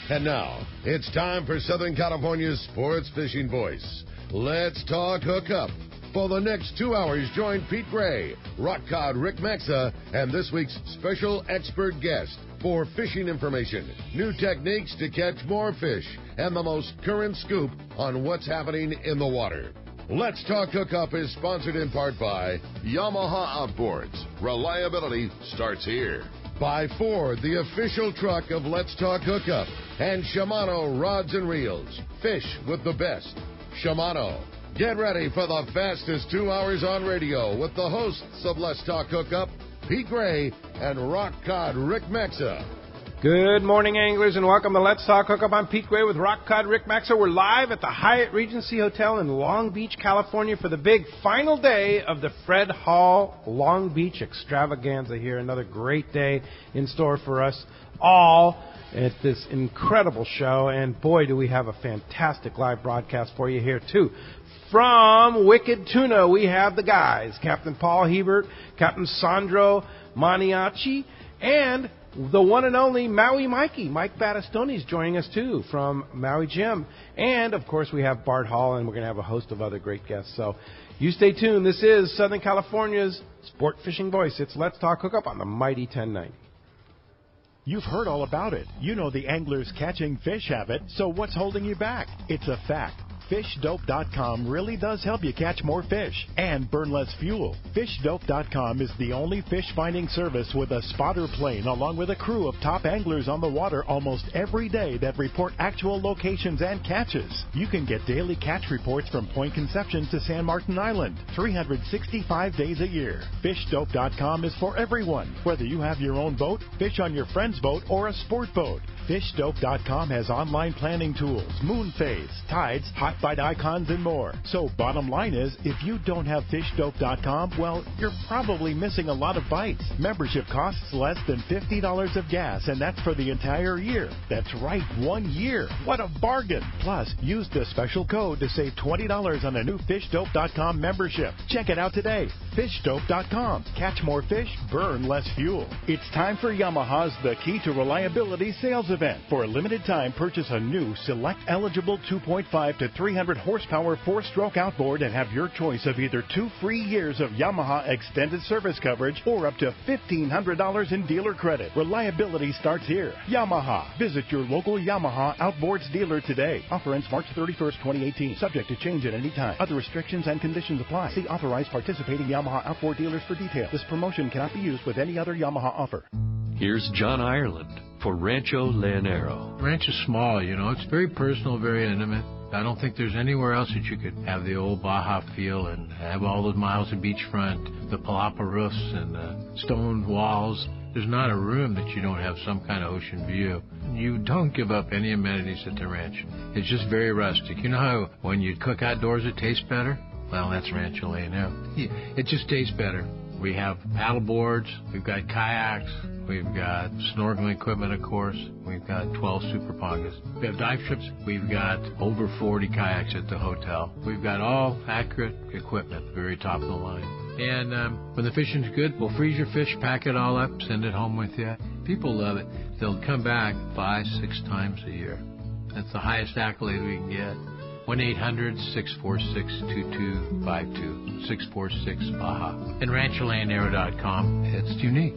And now, it's time for Southern California's sports fishing voice. Let's talk hookup. For the next 2 hours, join Pete Gray, rock cod Rick Maxa, and this week's special expert guest for fishing information, new techniques to catch more fish, and the most current scoop on what's happening in the water. Let's Talk Hookup is sponsored in part by Yamaha Outboards. Reliability starts here. By Ford, the official truck of Let's Talk Hookup. And Shimano Rods and Reels. Fish with the best. Shimano. Get ready for the fastest 2 hours on radio with the hosts of Let's Talk Hookup, Pete Gray and rock cod Rick Maxa. Good morning, anglers, and welcome to Let's Talk Hookup. I'm Pete Gray with rock cod Rick Maxa. We're live at the Hyatt Regency Hotel in Long Beach, California for the big final day of the Fred Hall Long Beach Extravaganza here. Another great day in store for us all at this incredible show. And boy, do we have a fantastic live broadcast for you here, too. From Wicked Tuna, we have the guys, Captain Paul Hebert, Captain Sandro Maniaci, and the one and only Maui Mikey. Mike Battistoni is joining us, too, from Maui Gym. And, of course, we have Bart Hall, and we're going to have a host of other great guests. So you stay tuned. This is Southern California's sport fishing voice. It's Let's Talk Hookup on the mighty 1090. You've heard all about it. You know the angler's catching fish habit, so what's holding you back? It's a fact. FishDope.com really does help you catch more fish and burn less fuel. FishDope.com is the only fish finding service with a spotter plane along with a crew of top anglers on the water almost every day that report actual locations and catches. You can get daily catch reports from Point Conception to San Martin Island, 365 days a year. FishDope.com is for everyone, whether you have your own boat, fish on your friend's boat, or a sport boat. FishDope.com has online planning tools, moon phase, tides, hot bite icons, and more. So bottom line is, if you don't have FishDope.com, well, you're probably missing a lot of bites. Membership costs less than $50 of gas, and that's for the entire year. That's right, 1 year. What a bargain. Plus, use the special code to save $20 on a new FishDope.com membership. Check it out today. FishDope.com. Catch more fish, burn less fuel. It's time for Yamaha's The Key to Reliability sales event. For a limited time, purchase a new select eligible 2.5 to 300 horsepower 4-stroke outboard and have your choice of either 2 free years of Yamaha extended service coverage or up to $1,500 in dealer credit. Reliability starts here. Yamaha. Visit your local Yamaha Outboards dealer today. Offer ends March 31st, 2018. Subject to change at any time. Other restrictions and conditions apply. See authorized participating Yamaha outboard dealers for details. This promotion cannot be used with any other Yamaha offer. Here's John Ireland for Rancho Leonero. Ranch is small, It's very personal, very intimate. I don't think there's anywhere else that you could have the old Baja feel and have all those miles of beachfront, the palapa roofs and the stone walls. There's not a room that you don't have some kind of ocean view. You don't give up any amenities at the ranch. It's just very rustic. You know how when you cook outdoors it tastes better? Well, that's Rancho Leonero. It just tastes better. We have paddle boards, we've got kayaks, we've got snorkeling equipment, of course. We've got 12 super pongas. We have dive trips. We've got over 40 kayaks at the hotel. We've got all accurate equipment, very top of the line. And when the fishing's good, we'll freeze your fish, pack it all up, send it home with you. People love it. They'll come back 5-6 times a year. That's the highest accolade we can get. 1-800-646-2252, 646-BAHA. And RanchoLeonero.com. It's unique.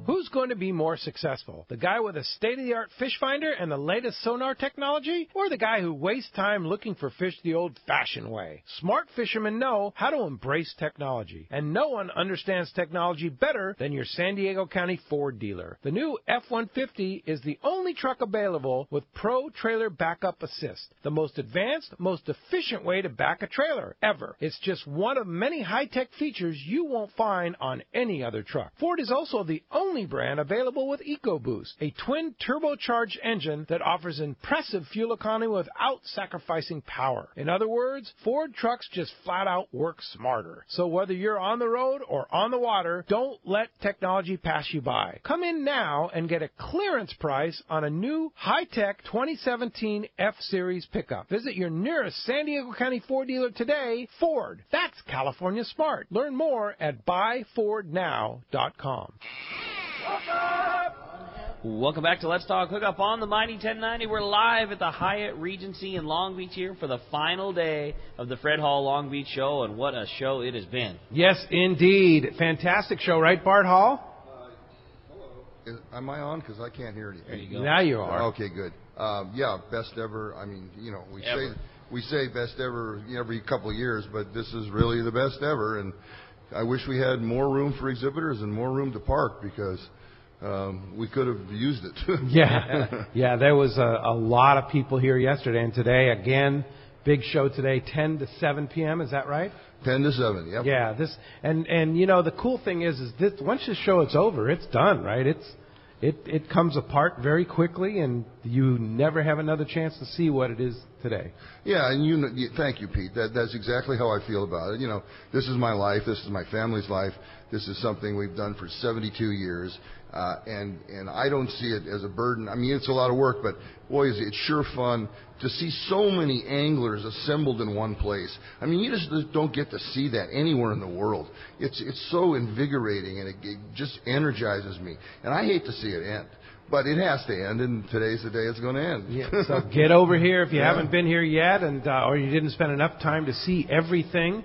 Who's going to be more successful? The guy with a state-of-the-art fish finder and the latest sonar technology? Or the guy who wastes time looking for fish the old-fashioned way? Smart fishermen know how to embrace technology. And no one understands technology better than your San Diego County Ford dealer. The new F-150 is the only truck available with Pro Trailer Backup Assist. The most advanced, most efficient way to back a trailer ever. It's just one of many high-tech features you won't find on any other truck. Ford is also the only brand available with EcoBoost, a twin turbocharged engine that offers impressive fuel economy without sacrificing power. In other words, Ford trucks just flat out work smarter. So whether you're on the road or on the water, don't let technology pass you by. Come in now and get a clearance price on a new high-tech 2017 F-Series pickup. Visit your nearest San Diego County Ford dealer today. Ford, that's California smart. Learn more at buyfordnow.com. Welcome back to Let's Talk Hookup on the Mighty 1090. We're live at the Hyatt Regency in Long Beach here for the final day of the Fred Hall Long Beach show, and what a show it has been. Yes, indeed. Fantastic show, right, Bart Hall? Hello. Am I on? Because I can't hear anything. There you go. Now you are. Okay, good. Yeah, best ever. I mean, we say best ever every couple of years, but this is really the best ever, and I wish we had more room for exhibitors and more room to park because we could have used it. Yeah, there was a lot of people here yesterday and today. Again, big show today, 10 to 7 p.m. Is that right? 10 to 7, yep. Yeah, and the cool thing is this, once the show is over, it's done, right? It comes apart very quickly, and you never have another chance to see what it is today. Yeah, and thank you, Pete. That's exactly how I feel about it. This is my life. This is my family's life. This is something we've done for 72 years, and I don't see it as a burden. I mean, it's a lot of work, but boy, is it sure fun to see so many anglers assembled in one place. I mean, you just don't get to see that anywhere in the world. It's so invigorating, and it just energizes me. And I hate to see it end. But it has to end, and today's the day it's going to end. Yeah, so get over here if you haven't been here yet, and or you didn't spend enough time to see everything.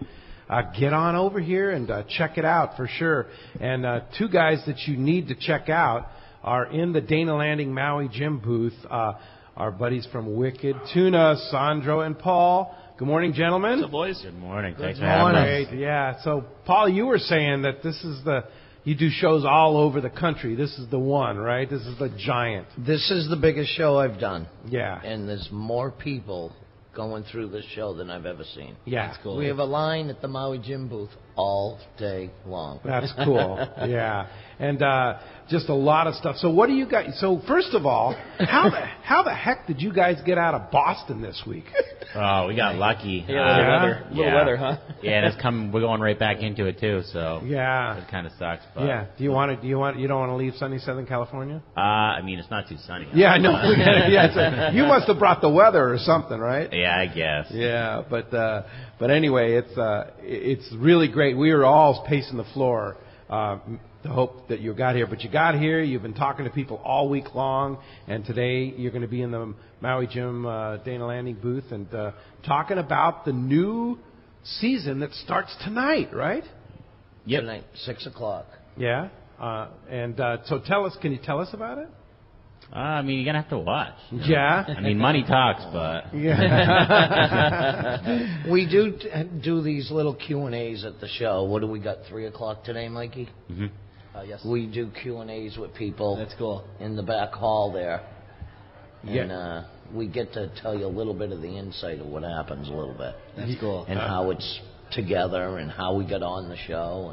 Get on over here and check it out for sure. And two guys that you need to check out are in the Dana Landing Maui Gym booth. Our buddies from Wicked, Tuna, Sandro, and Paul. Good morning, gentlemen. What's up, boys? Good morning. Thanks for having us. Yeah. So, Paul, you were saying that this is you do shows all over the country. This is the one, right? This is the giant. This is the biggest show I've done. Yeah. And there's more people going through this show than I've ever seen. Yeah. That's cool. We have a line at the Maui Gym booth all day long. That's cool. Yeah. And just a lot of stuff. So what do you guys... So first of all, how the heck did you guys get out of Boston this week? Oh, we got lucky. Yeah, weather, huh? Yeah, and we're going right back into it too. So yeah, it kind of sucks. But yeah. You don't want to leave sunny Southern California? I mean, it's not too sunny. Yeah, I know. Yeah, you must have brought the weather or something, right? Yeah, I guess. Yeah, but anyway, it's really great. We were all pacing the floor. To hope that you got here. But you got here, you've been talking to people all week long, and today you're going to be in the Maui Gym Dana Landing booth and talking about the new season that starts tonight, right? Yep. Tonight, 6 o'clock. Yeah. So can you tell us about it? I mean, you're going to have to watch. Yeah. I mean, money talks, but... Yeah. We do these little Q&As at the show. What do we got, 3 o'clock today, Mikey? Mm-hmm. Yes. We do Q&As with people. That's cool. In the back hall there. Yeah. And we get to tell you a little bit of the insight of what happens a little bit. That's cool. And how it's together and how we got on the show.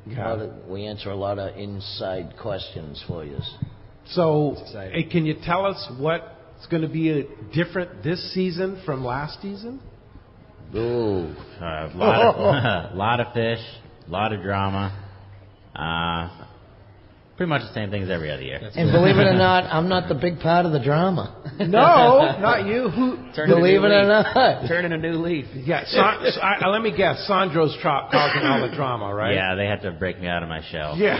And we answer a lot of inside questions for you. So, hey, can you tell us what's going to be different this season from last season? Ooh. A lot of fish, a lot of drama. Pretty much the same thing as every other year. And believe it or not, I'm not the big part of the drama. No, not you. Believe it or not. Turning a new leaf. Yeah, let me guess. Sandro's causing all the drama, right? Yeah, they had to break me out of my shell. Yeah.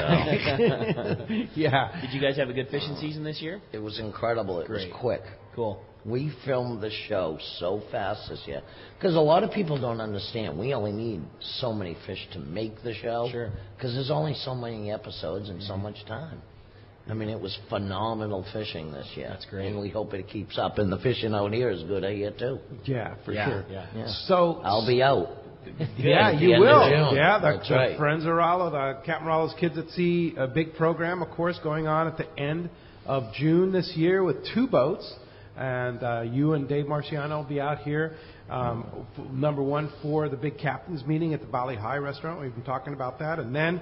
So. Yeah. Did you guys have a good fishing season this year? It was incredible. It was quick. Cool. We filmed the show so fast this year. Because a lot of people don't understand. We only need so many fish to make the show. Sure. Because there's only so many episodes and so much time. I mean, it was phenomenal fishing this year. That's great. And we hope it keeps up. And the fishing out here is good here, too. Yeah, for sure. Yeah. So I'll be out. Yeah, you will. Yeah, that's right. Friends of Rollo, the Captain Rollo's Kids at Sea, a big program, of course, going on at the end of June this year with 2 boats. And you and Dave Marciano will be out here, number 1 for the big captain's meeting at the Bali High restaurant. We've been talking about that. And then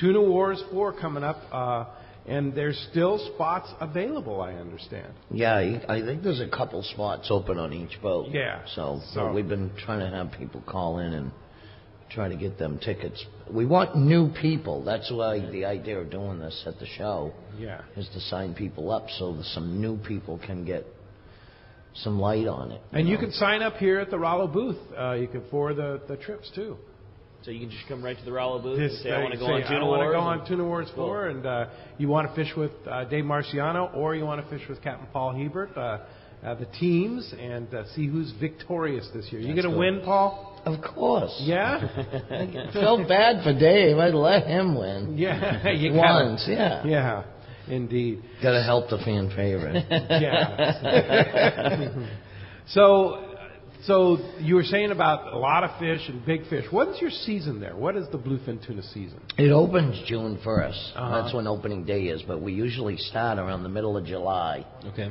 Tuna Wars 4 coming up, and there's still spots available, I understand. Yeah, I think there's a couple spots open on each boat. Yeah. So we've been trying to have people call in and try to get them tickets. We want new people. That's why the idea of doing this at the show is to sign people up so that some new people can get some light on it. And you can sign up here at the Rollo booth. You can for the trips, too. So you can just come right to the Rowell booth and Just say, I want to go on Tuna I want to Wars. go on Tuna Wars 4, and you want to fish with Dave Marciano, or you want to fish with Captain Paul Hebert, the teams, and see who's victorious this year. You going to win, Paul? Of course. Yeah? I felt bad for Dave. I'd let him win. Yeah. You Once, gotta, yeah. Indeed. Got to help the fan favorite. Yeah. So you were saying about a lot of fish and big fish. What is your season there? What is the bluefin tuna season? It opens June 1st. That's when opening day is, but we usually start around the middle of July. Okay.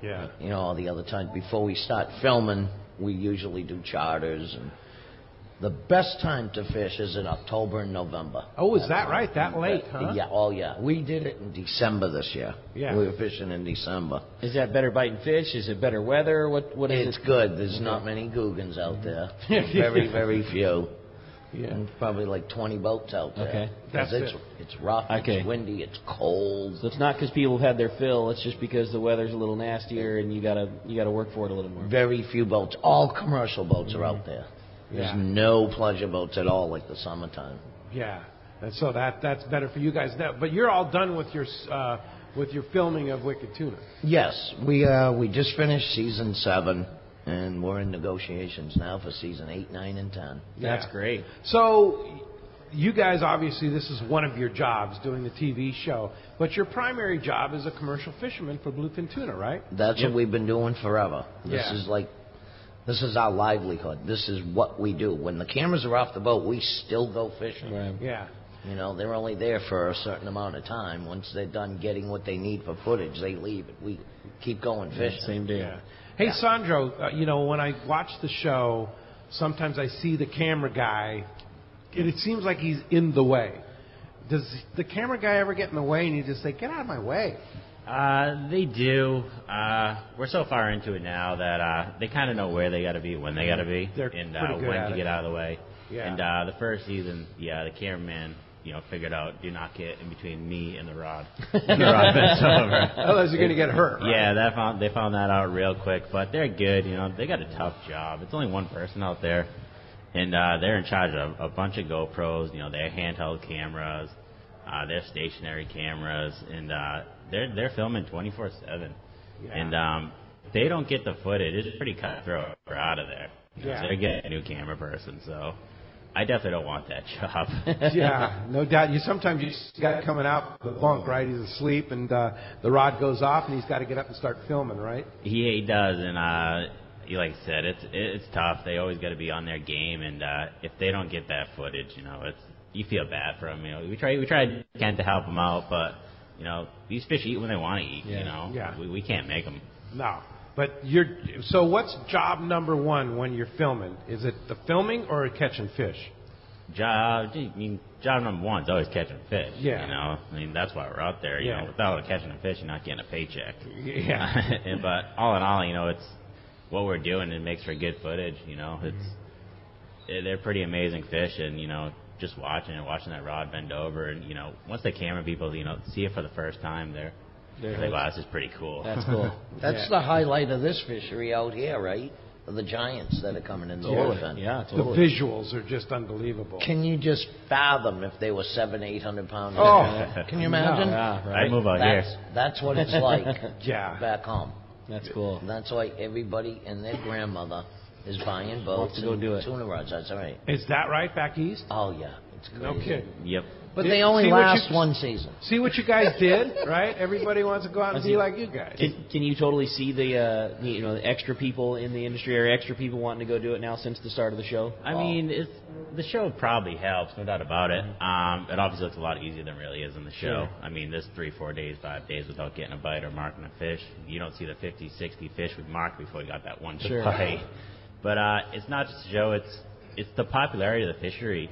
Yeah. You know, all the other times before we start filming, we usually do charters. And the best time to fish is in October and November. Oh, is that right? That late, huh? Yeah. Oh, yeah. We did it in December this year. Yeah. We were fishing in December. Is that better biting fish? Is it better weather? What is It's good. There's not many googans out there. Very, very few. Yeah. And probably like 20 boats out there. Okay. That's it's rough, it's windy, it's cold. So it's not because people have had their fill. It's just because the weather's a little nastier and you gotta work for it a little more. Very few boats. All commercial boats are out there. There's no pleasure boats at all like the summertime. Yeah. And so that's better for you guys. But you're all done with your filming of Wicked Tuna. Yes, we just finished season 7. And we're in negotiations now for season 8, 9, and 10. That's great. So, you guys, obviously, this is one of your jobs, doing the TV show. But your primary job is a commercial fisherman for bluefin tuna, right? That's what we've been doing forever. This is our livelihood. This is what we do. When the cameras are off the boat, we still go fishing. Right. Yeah. You know, they're only there for a certain amount of time. Once they're done getting what they need for footage, they leave. We keep going fishing. Same deal. Yeah. Hey, Sandro, when I watch the show, sometimes I see the camera guy, and it seems like he's in the way. Does the camera guy ever get in the way and you just say, get out of my way? They do. We're so far into it now that they kind of know where they got to be, when they got to be, and when to get out of the way. Yeah. And the first season, the cameraman, figured out, do not get in between me and the rod. And the rod bends over. Otherwise you're going to get hurt, right? Yeah, they found that out real quick, but they're good. They got a tough job. It's only one person out there, and they're in charge of a bunch of GoPros. They're handheld cameras, they're stationary cameras, and they're filming 24/7. Yeah. And if they don't get the footage, it's pretty cutthroat. We're out of there. Yeah. So they're getting a new camera person, so I definitely don't want that job. Yeah, no doubt. Sometimes you just got coming out the bunk, right? He's asleep, and the rod goes off, and he's got to get up and start filming, right? He does, and like I said, it's tough. They always got to be on their game, and if they don't get that footage, you feel bad for them. We try to help them out, but these fish eat when they want to eat. Yeah. We can't make them. No. But so what's job number one when you're filming? Is it the filming or catching fish? Job number one is always catching fish. Yeah. That's why we're out there. Yeah. Without catching a fish, you're not getting a paycheck. Yeah. But all in all, it's what we're doing. It makes for good footage. They're pretty amazing fish, and just watching that rod bend over, and once the camera people see it for the first time, they're like, wow, this is pretty cool. That's cool. That's the highlight of this fishery out here, right? The giants that are coming in the ocean. Yeah, totally. The visuals are just unbelievable. Can you just fathom if they were 700-800 pounds? Oh, can you imagine? No. Yeah, right. I'd move out here. That's what it's like. Back home. That's cool. And that's why everybody and their grandmother is buying boats to go do it. Tuna rods. That's right. Is that right back east? Oh yeah, it's crazy. No kidding. Yep. But they only last one season. See what you guys did, right? Everybody wants to go out and be like you guys. Can you totally see the extra people in the industry or extra people wanting to go do it now since the start of the show? I mean, the show probably helps, no doubt about it. It obviously looks a lot easier than it really is in the show. Sure. I mean, this 3-4 days, 5 days without getting a bite or marking a fish. You don't see the 50, 60 fish with marked before you got that one to bite. But it's not just a show. It's the popularity of the fishery.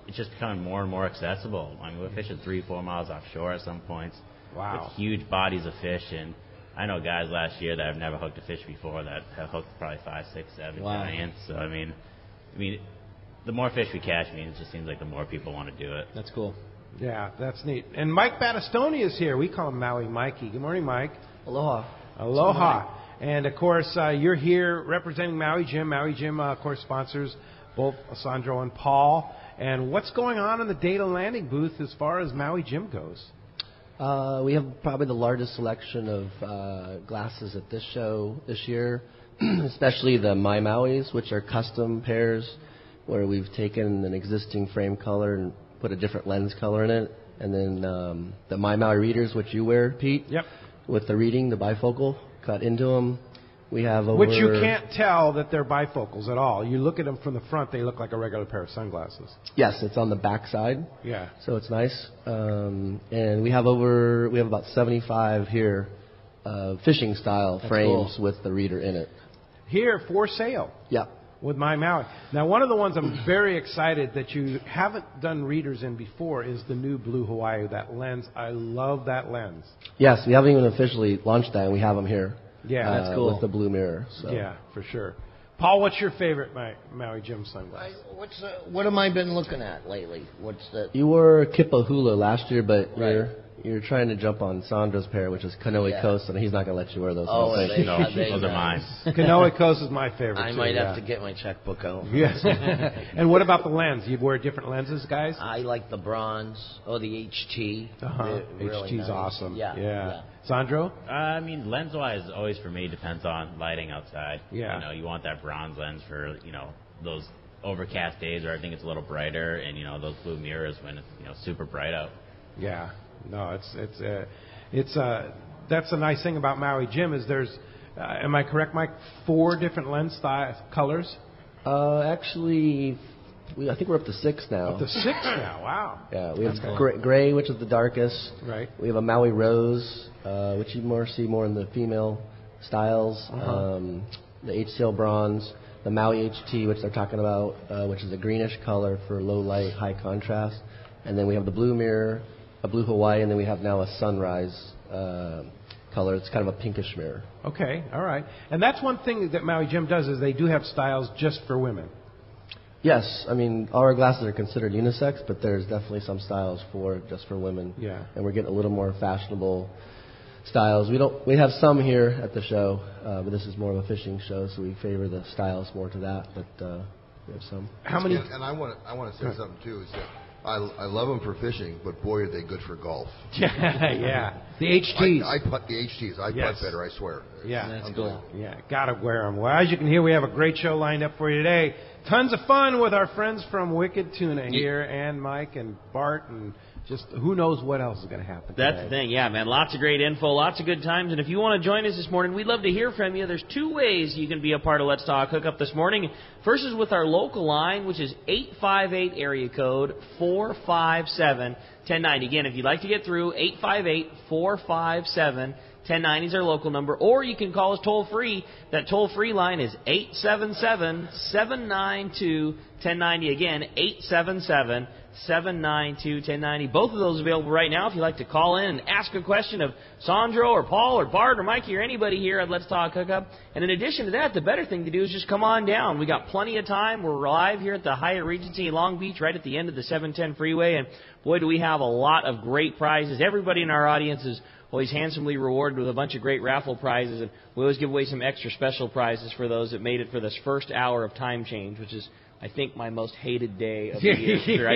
It's just becoming more and more accessible. I mean, we're fishing 3-4 miles offshore at some points. Wow. With huge bodies of fish. And I know guys last year that have never hooked a fish before that have hooked probably 5, 6, 7 giants. So, I mean, the more fish we catch, it just seems like the more people want to do it. That's cool. Yeah, that's neat. And Mike Battistoni is here. We call him Maui Mikey. Good morning, Mike. Aloha. Aloha. And, of course, you're here representing Maui Jim. Maui Jim, of course, sponsors both Sandro and Paul. And what's going on in the Data Landing booth as far as Maui Jim goes? We have probably the largest selection of glasses at this show this year, especially the My Mauis, which are custom pairs where we've taken an existing frame color and put a different lens color in it. And then the My Maui readers, which you wear, Pete, yep, with the reading, the bifocal, cut into them. We have over... Which you can't tell that they're bifocals at all. You look at them from the front, they look like a regular pair of sunglasses. Yes, it's on the back side. Yeah. So it's nice. And we have about 75 here fishing style frames cool, with the reader in it. Here for sale. Yeah. With My Maui. Now, one of the ones I'm very excited that you haven't done readers in before is the new Blue Hawaii, that lens. I love that lens. Yes, we haven't even officially launched that, and we have them here. Yeah, that's cool. With the blue mirror. So. Yeah, for sure. Paul, what's your favorite Maui Jim sunglasses? What have I been looking at lately? What's the? You wore Kippa Hula last year, but you're trying to jump on Sandra's pair, which is Kanoe Coast, and he's not going to let you wear those. Oh, those are mine. Kanoe Coast is my favorite. I might have to get my checkbook out. Yes. And what about the lens? You wear different lenses, guys? I like the bronze. Oh, the HT. Really HT's nice. Awesome. Yeah. Sandro? I mean, lens-wise, always for me depends on lighting outside. Yeah. You want that bronze lens for those overcast days where I think it's a little brighter, and those blue mirrors when it's super bright out. Yeah. No, it's that's a nice thing about Maui Jim is there's, am I correct, Mike? 4 different lens colors. Actually, I think we're up to 6 now. Up to 6 now. Wow. Yeah, we have gray, which is the darkest. Right. We have a Maui rose, which you see more in the female styles. The HCL bronze, the Maui HT, which they're talking about, which is a greenish color for low light, high contrast, and then we have the blue mirror, a Blue Hawaii, and then we have now a sunrise color. It's kind of a pinkish mirror. Okay, all right. And that's one thing that Maui Jim does is they do have styles just for women. Yes, I mean, all our glasses are considered unisex, but there's definitely some styles just for women. Yeah. And we're getting a little more fashionable styles. We have some here at the show, but this is more of a fishing show, so we favor the styles more to that. But we have some. How many? And I want to say something too. Is that I love them for fishing, but boy, are they good for golf. Yeah. The HTs. I putt the HTs. I putt better, I swear. Yeah. That's cool. Yeah, gotta wear them. Well, as you can hear, we have a great show lined up for you today. Tons of fun with our friends from Wicked Tuna here, and Mike and Bart, and just who knows what else is going to happen That's today. the thing, yeah, man. Lots of great info, lots of good times. And if you want to join us this morning, we'd love to hear from you. There's 2 ways you can be a part of Let's Talk Hookup this morning. First is with our local line, which is 858 area code 457-1090. Again, if you'd like to get through, 858-457-1090 is our local number. Or you can call us toll-free. That toll-free line is 877-792-1090. Again, 877-792-1090. Both of those available right now if you'd like to call in and ask a question of Sandro or Paul or Bart or Mikey or anybody here at Let's Talk Hookup. And in addition to that, the better thing to do is just come on down. We got plenty of time. We're live here at the Hyatt Regency in Long Beach, right at the end of the 710 freeway. And boy, do we have a lot of great prizes. Everybody in our audience is always handsomely rewarded with a bunch of great raffle prizes, and we always give away some extra special prizes for those that made it for this first hour of time change, which is, I think, my most hated day of the year.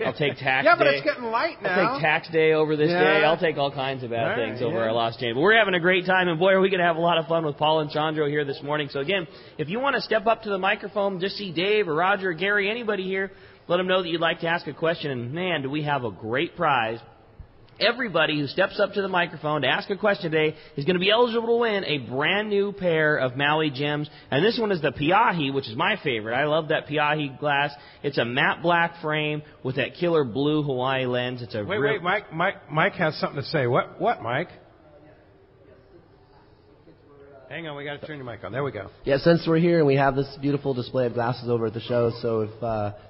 I'll take tax day. Yeah, but it's getting light now. I'll take tax day over this day. I'll take all kinds of bad things over our lost change. But we're having a great time, and boy, are we going to have a lot of fun with Paul and Sandro here this morning. So again, if you want to step up to the microphone, just see Dave or Roger or Gary, anybody here, let them know that you'd like to ask a question, and man, do we have a great prize. Everybody who steps up to the microphone to ask a question today is going to be eligible to win a brand new pair of Maui Jims. And this one is the Piahi, which is my favorite. I love that Piahi glass. It's a matte black frame with that killer blue Hawaii lens. It's a Wait, Mike has something to say. What, Mike? Hang on, we got to turn your mic on. There we go. Yeah, since we're here and we have this beautiful display of glasses over at the show, so if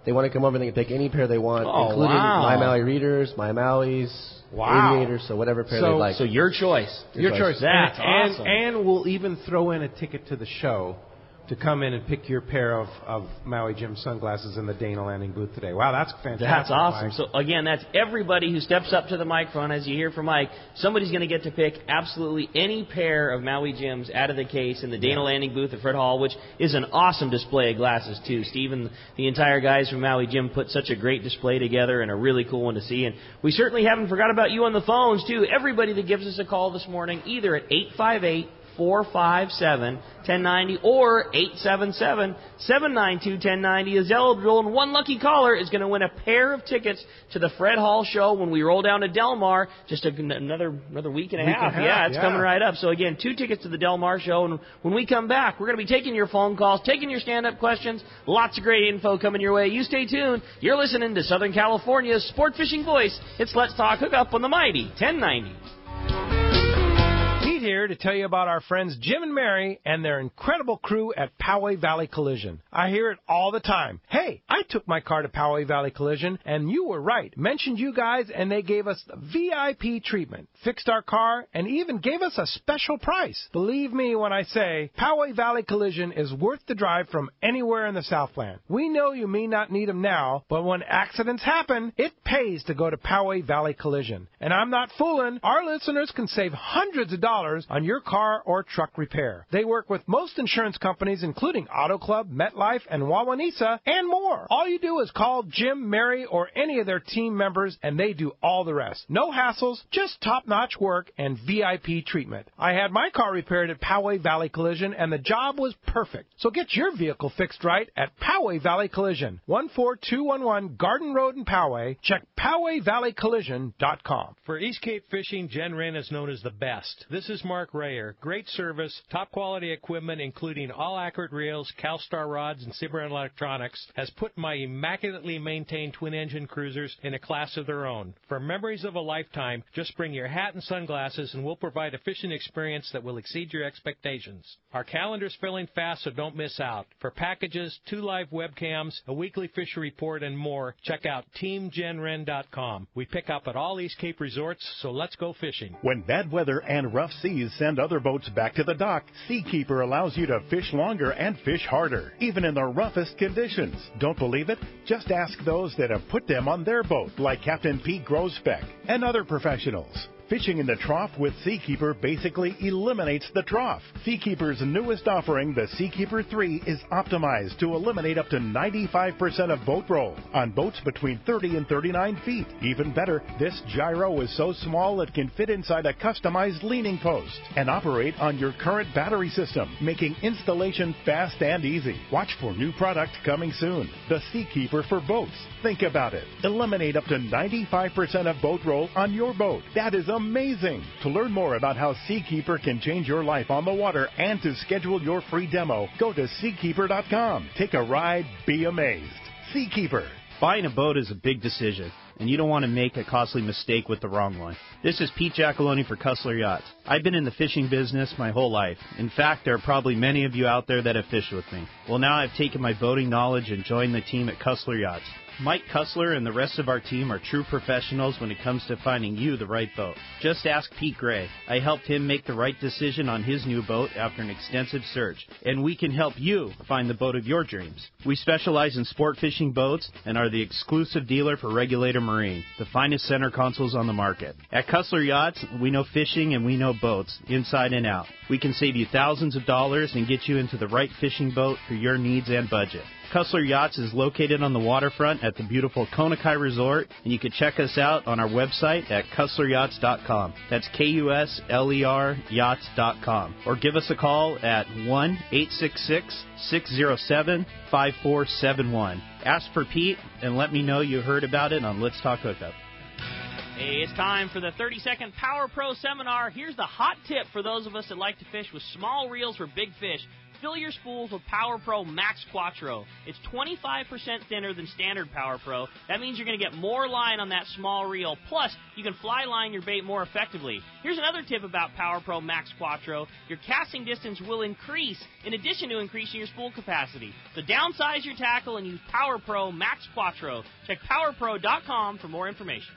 they want to come over, they can pick any pair they want, including My Maui readers, My Maui's, Aviators, so whatever pair they'd like. So your choice. Your choice. That's awesome. And we'll even throw in a ticket to the show to come in and pick your pair of Maui Jim sunglasses in the Dana Landing booth today. Wow, that's fantastic. That's awesome. Mike. So, again, that's everybody who steps up to the microphone. As you hear from Mike, somebody's going to get to pick absolutely any pair of Maui Jims out of the case in the Dana Landing booth at Fred Hall, which is an awesome display of glasses, too. Steve and the entire guys from Maui Jim put such a great display together and a really cool one to see. And we certainly haven't forgot about you on the phones, too. Everybody that gives us a call this morning, either at 858-457-1090 or 877-792-1090 is eligible, and one lucky caller is going to win a pair of tickets to the Fred Hall show when we roll down to Del Mar just another week and a half. Yeah, it's coming right up. So, again, 2 tickets to the Del Mar show, and when we come back, we're going to be taking your phone calls, taking your stand-up questions, lots of great info coming your way. You stay tuned. You're listening to Southern California's sport fishing voice. It's Let's Talk Hookup on the mighty 1090. Here to tell you about our friends Jim and Mary and their incredible crew at Poway Valley Collision. I hear it all the time. Hey, I took my car to Poway Valley Collision, and you were right. Mentioned you guys, and they gave us the VIP treatment, fixed our car, and even gave us a special price. Believe me when I say Poway Valley Collision is worth the drive from anywhere in the Southland. We know you may not need them now, but when accidents happen, it pays to go to Poway Valley Collision. And I'm not fooling. Our listeners can save hundreds of dollars on your car or truck repair. They work with most insurance companies, including Auto Club, MetLife, and Wawanesa, and more. All you do is call Jim, Mary, or any of their team members, and they do all the rest. No hassles, just top-notch work and VIP treatment. I had my car repaired at Poway Valley Collision, and the job was perfect. So get your vehicle fixed right at Poway Valley Collision, 14211 Garden Road in Poway. Check PowayValleyCollision.com. For East Cape fishing, Jen Wren is known as the best. This is Mark Rayer. Great service, top quality equipment, including all accurate reels, CalStar rods, and Cimarron electronics, has put my immaculately maintained twin-engine cruisers in a class of their own. For memories of a lifetime, just bring your hat and sunglasses, and we'll provide a fishing experience that will exceed your expectations. Our calendar's filling fast, so don't miss out. For packages, 2 live webcams, a weekly fishery report, and more, check out TeamJenRen.com. We pick up at all East Cape resorts, so let's go fishing. When bad weather and rough seas send other boats back to the dock, Seakeeper allows you to fish longer and fish harder, even in the roughest conditions. Don't believe it? Just ask those that have put them on their boat, like Captain Pete Grosbeck and other professionals. Fishing in the trough with Seakeeper basically eliminates the trough. Seakeeper's newest offering, the Seakeeper 3, is optimized to eliminate up to 95% of boat roll on boats between 30 and 39 feet. Even better, this gyro is so small it can fit inside a customized leaning post and operate on your current battery system, making installation fast and easy. Watch for new product coming soon. The Seakeeper for boats. Think about it. Eliminate up to 95% of boat roll on your boat. That is amazing. To learn more about how Seakeeper can change your life on the water and to schedule your free demo, go to Seakeeper.com. Take a ride, be amazed. Seakeeper. Buying a boat is a big decision, and you don't want to make a costly mistake with the wrong one. This is Pete Giacalone for Cussler Yachts. I've been in the fishing business my whole life. In fact, there are probably many of you out there that have fished with me. Well, now I've taken my boating knowledge and joined the team at Cussler Yachts. Mike Cussler and the rest of our team are true professionals when it comes to finding you the right boat. Just ask Pete Gray. I helped him make the right decision on his new boat after an extensive search, and we can help you find the boat of your dreams. We specialize in sport fishing boats and are the exclusive dealer for Regulator Marine, the finest center consoles on the market. At Cussler Yachts, we know fishing and we know boats, inside and out. We can save you thousands of dollars and get you into the right fishing boat for your needs and budget. Cussler Yachts is located on the waterfront at the beautiful Konakai Resort, and you can check us out on our website at CusslerYachts.com. That's KUSLER Yachts.com. Or give us a call at 1-866-607-5471. Ask for Pete and let me know you heard about it on Let's Talk Hookup. Hey, it's time for the 30-second Power Pro Seminar. Here's the hot tip for those of us that like to fish with small reels for big fish. Fill your spools with Power Pro Max Quattro. It's 25% thinner than standard Power Pro. That means you're going to get more line on that small reel. Plus, you can fly line your bait more effectively. Here's another tip about Power Pro Max Quattro. Your casting distance will increase in addition to increasing your spool capacity. So downsize your tackle and use Power Pro Max Quattro. Check PowerPro.com for more information.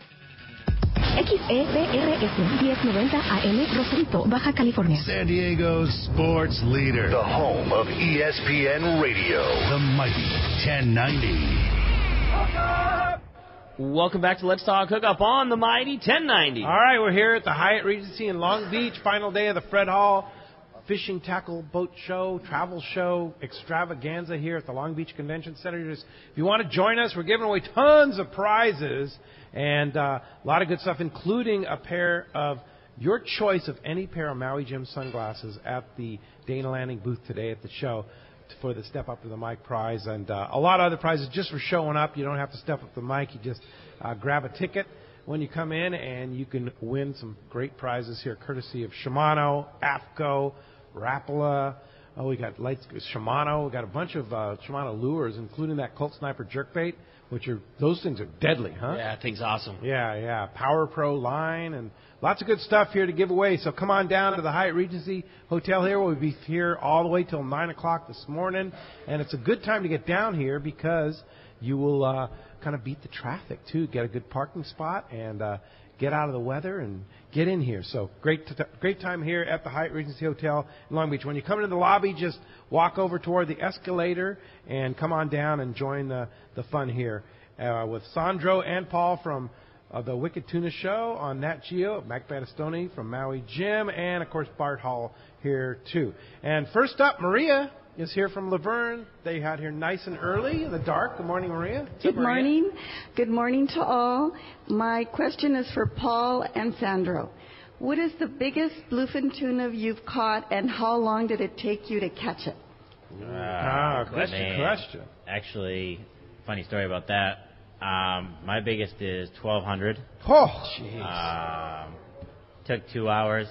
XEBRS 1090 AM, Rosarito, Baja California. San Diego's sports leader. The home of ESPN Radio. The mighty 1090. Welcome back to Let's Talk Hookup on the mighty 1090. All right, we're here at the Hyatt Regency in Long Beach. Final day of the Fred Hall Fishing Tackle Boat Show, Travel Show, Extravaganza here at the Long Beach Convention Center. If you want to join us, we're giving away tons of prizes and a lot of good stuff, including a pair of your choice of any pair of Maui Jim sunglasses at the Dana Landing booth today at the show for the Step Up to the Mic prize, and a lot of other prizes just for showing up. You don't have to step up to the mic. You just grab a ticket when you come in, and you can win some great prizes here, courtesy of Shimano, AFCO, Rapala. Oh, we got lights, Shimano. We got a bunch of Shimano lures, including that Colt Sniper jerkbait, those things are deadly, huh? Yeah, that thing's awesome. Yeah. Power Pro line and lots of good stuff here to give away. So come on down to the Hyatt Regency Hotel here. We'll be here all the way till 9 o'clock this morning. And it's a good time to get down here because you will kind of beat the traffic, too. Get a good parking spot and get out of the weather and get in here. So great time here at the Hyatt Regency Hotel in Long Beach. When you come into the lobby, just walk over toward the escalator and come on down and join the fun here with Sandro and Paul from the Wicked Tuna Show on Nat Geo, Mac Battistoni from Maui Jim, and, of course, Bart Hall here, too. And first up, Maria is here from Laverne. They got here nice and early in the dark. Good morning, Maria. Good morning. Good morning to all. My question is for Paul and Sandro. What is the biggest bluefin tuna you've caught, and how long did it take you to catch it? Good question. Actually, funny story about that. My biggest is 1,200. Oh, jeez. Took 2 hours.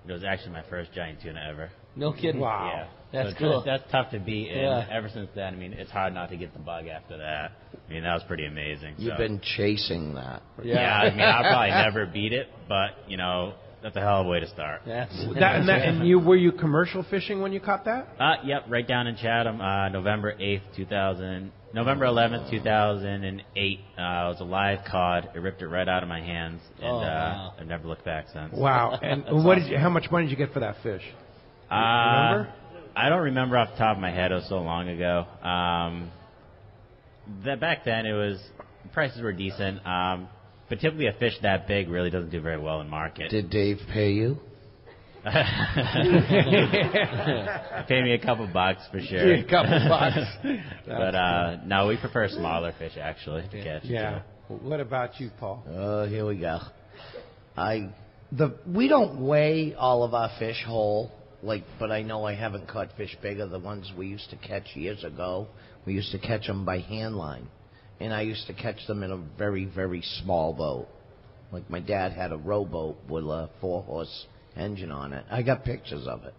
It was actually my first giant tuna ever. No kidding. Wow. Yeah. That's cool. That's tough to beat, and ever since then, I mean, it's hard not to get the bug after that. I mean, that was pretty amazing. You've been chasing that. Yeah, I mean, I'll probably never beat it, but, that's a hell of a way to start. And were you commercial fishing when you caught that? Yep, right down in Chatham, November 11th, 2008. It was a live cod. It ripped it right out of my hands, and I've never looked back since. Wow. And how much money did you get for that fish? Remember? I don't remember off the top of my head. It was so long ago. Back then, prices were decent. But typically a fish that big really doesn't do very well in market. Did Dave pay you? Pay me a couple bucks for sure. A couple bucks. But no, we prefer smaller fish actually to catch. Yeah. What about you, Paul? Here we go. We don't weigh all of our fish whole, but I know I haven't caught fish bigger. The ones we used to catch years ago, we used to catch them by hand line. And I used to catch them in a very, very small boat. Like my dad had a rowboat with a 4-horse engine on it. I got pictures of it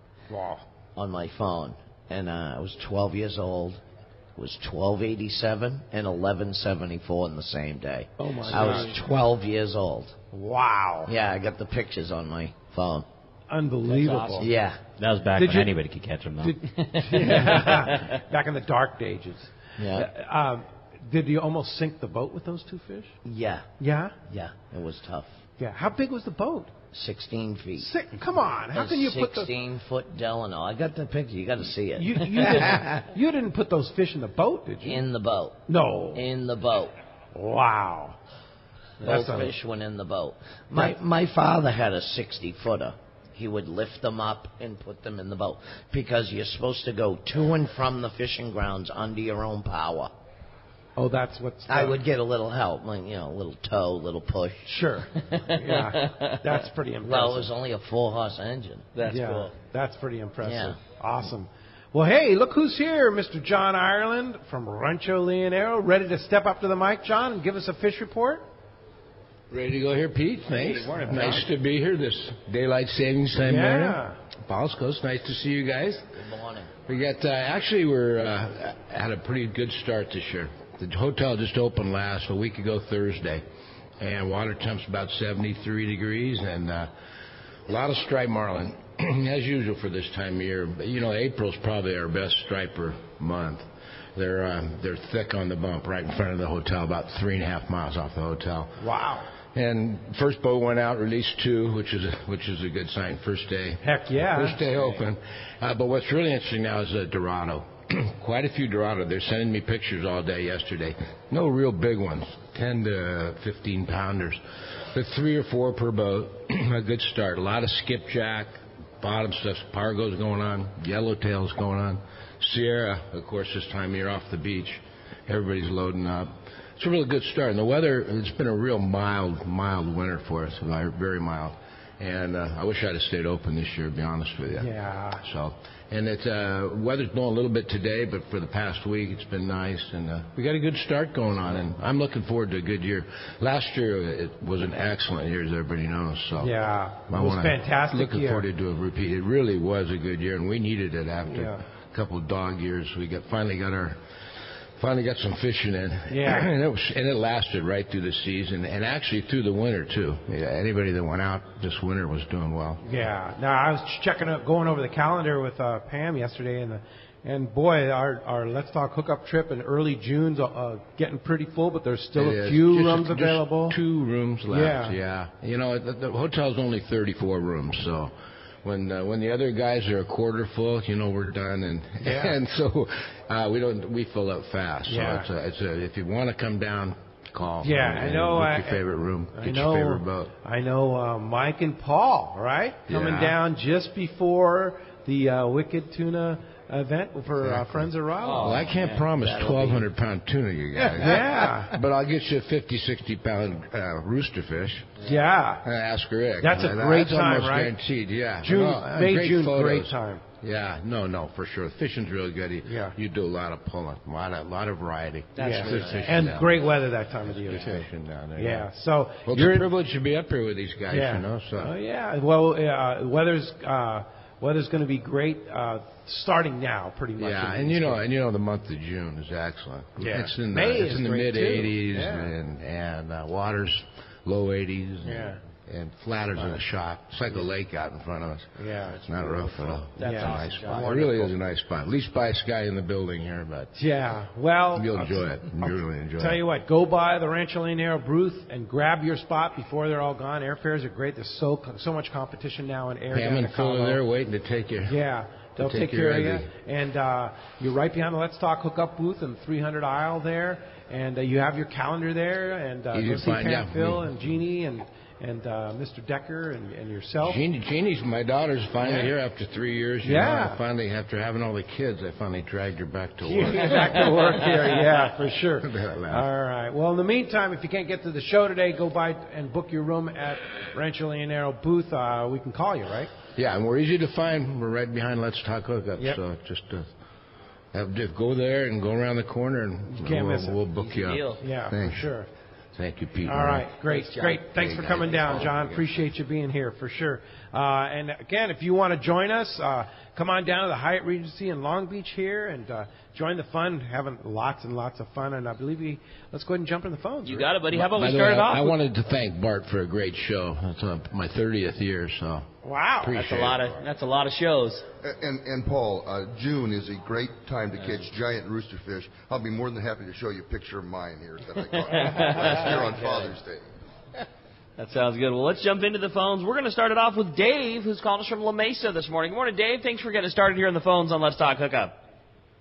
on my phone. And I was 12 years old. It was $12.87 and $11.74 in the same day. Oh, my God. I was 12 years old. Wow. Yeah, I got the pictures on my phone. Unbelievable. Awesome. Yeah. That was back when anybody could catch them, though. Back in the dark ages. Yeah. Did you almost sink the boat with those two fish? Yeah. Yeah? Yeah, it was tough. Yeah. How big was the boat? 16 feet. Come on. How can you put 16-foot Delano. I got the picture. You got to see it. You didn't put those fish in the boat, did you? In the boat. No. In the boat. Wow. Both fish went in the boat. My father had a 60-footer. He would lift them up and put them in the boat because you're supposed to go to and from the fishing grounds under your own power. Oh, that's what's... I would get a little help, a little tow, a little push. Sure. Yeah, that's pretty impressive. Well, it was only a 4-horse engine. That's cool. That's pretty impressive. Yeah. Awesome. Well, hey, look who's here, Mr. John Ireland from Rancho Leonero. Ready to step up to the mic, John, and give us a fish report? Ready to go here, Pete? Thanks. Hey, morning, nice to be here this daylight savings time morning. Bosco's, nice to see you guys. Good morning. We got, we're had a pretty good start this year. The hotel just opened a week ago Thursday, and water temp's about 73 degrees, and a lot of striped marlin, as usual for this time of year. But, April's probably our best striper month. They're thick on the bump right in front of the hotel, about 3.5 miles off the hotel. Wow. And first boat went out, released 2, which is a good sign. First day. Heck yeah. First day open. But what's really interesting now is Dorado. Quite a few Dorado. They're sending me pictures all day yesterday. No real big ones, 10 to 15 pounders, but 3 or 4 per boat. A good start. A lot of skipjack, bottom stuff, Pargos going on, yellowtails going on. Sierra, of course, this time of year off the beach. Everybody's loading up. It's a really good start. And the weather, it's been a real mild winter for us, very mild. And I wish I'd have stayed open this year, to be honest with you. Yeah. So, and it's weather's blowing a little bit today, but for the past week it's been nice, and we got a good start going on, and I'm looking forward to a good year. Last year it was an excellent year, as everybody knows. So yeah, it was fantastic. Looking forward to do a repeat. It really was a good year, and we needed it after a couple of dog years. We finally got some fishing in. Yeah. and it lasted right through the season and actually through the winter, too. Yeah, anybody that went out this winter was doing well. Yeah. Now, I was going over the calendar with Pam yesterday, and boy, our Let's Talk Hookup trip in early June's getting pretty full, but there's still a few rooms available. 2 rooms left, yeah. You know, the hotel's only 34 rooms, so... When the other guys are a quarter full, you know we're done, and so we fill up fast. So if you want to come down, call. Yeah, I know. Book your favorite room. Get your favorite boat. I know Mike and Paul, right? Coming down just before the Wicked Tuna event for Friends of Raleigh. Well, I can't promise 1,200-pound tuna, you guys. Yeah. But I'll get you a 50, 60-pound roosterfish. Yeah. Ask Rick. That's a great time, right? Guaranteed, yeah. June, great time. Yeah, no, for sure. The fishing's really good. You do a lot of pulling, a lot of variety. And great weather that time of the year, too. Fishing down there. Yeah, so well, it's a privilege to be up here with these guys, you know. So. Oh, yeah. Well, weather's going to be great starting now, pretty much. Yeah, and you know the month of June is excellent. Yeah. It's in the mid 80s and water's low 80s. Yeah. And flatters in the shop. It's like a lake out in front of us. Yeah. It's not rough at all. That's a nice spot. Wonderful. It really is a nice spot. At least by Sky in the building here, but well, you'll enjoy it. You'll really enjoy it. Tell you what, go by the Rancho Leonero booth and grab your spot before they're all gone. Airfares are great. There's so much competition now in air. Pam and Phil are there waiting to take you. Yeah. They'll take care of you. And you're right behind the Let's Talk Hookup booth in the 300 aisle there. And you have your calendar there. And go see Pam, Phil, and Jeannie, and Mr. Decker and yourself. Jeannie's my daughter's finally here after 3 years. You know, I finally, after having all the kids, I finally dragged her back to work. Back to work here, yeah, for sure. All right. Well, in the meantime, if you can't get to the show today, go by and book your room at Rancho Leonero booth. We can call you, right? Yeah, and we're easy to find. We're right behind Let's Talk Hookup. Yep. So just go there and go around the corner, and we'll book you up. Yeah, for sure. Thank you, Pete. All right, great. Thanks for coming down, John. Appreciate you being here for sure. And again, if you want to join us, come on down to the Hyatt Regency in Long Beach here and join the fun. Having lots and lots of fun. And I believe let's go ahead and jump in the phones. You got it, buddy. How about we start it off? I wanted to thank Bart for a great show. It's my 30th year, so. Wow, that's a lot of shows. And Paul, June is a great time to catch giant roosterfish. I'll be more than happy to show you a picture of mine here that I caught last year on Father's Day. That sounds good. Well, let's jump into the phones. We're going to start it off with Dave, who's called us from La Mesa this morning. Good morning, Dave. Thanks for getting started here on the phones on Let's Talk Hookup.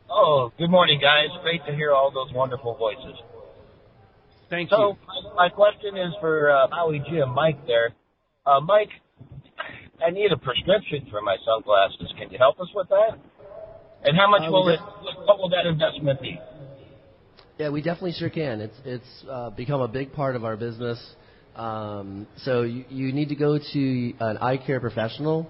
Oh, good morning, guys. Great to hear all those wonderful voices. Thank you. So, my question is for Maui Jim, Mike there. Mike, I need a prescription for my sunglasses. Can you help us with that? And how much what will that investment be? Yeah, we definitely sure can. It's become a big part of our business. So you need to go to an eye care professional,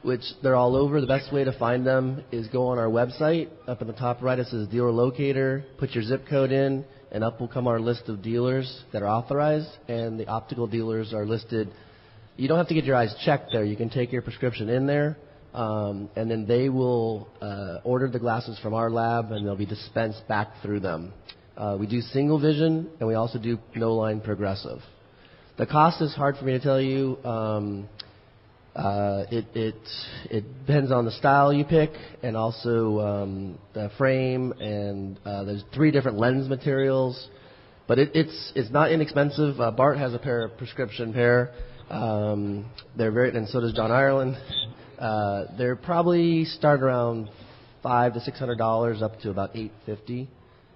which they're all over. The best way to find them is go on our website. Up in the top right, it says dealer locator. Put your zip code in, and up will come our list of dealers that are authorized, and the optical dealers are listed. You don't have to get your eyes checked there. You can take your prescription in there, and then they will order the glasses from our lab, and they'll be dispensed back through them. We do single vision, and we also do no-line progressive. The cost is hard for me to tell you. It depends on the style you pick, and also the frame, and there's 3 different lens materials. But it's not inexpensive. Bart has a prescription pair. They're very, and so does John Ireland. They're probably start around $500 to $600 up to about $850.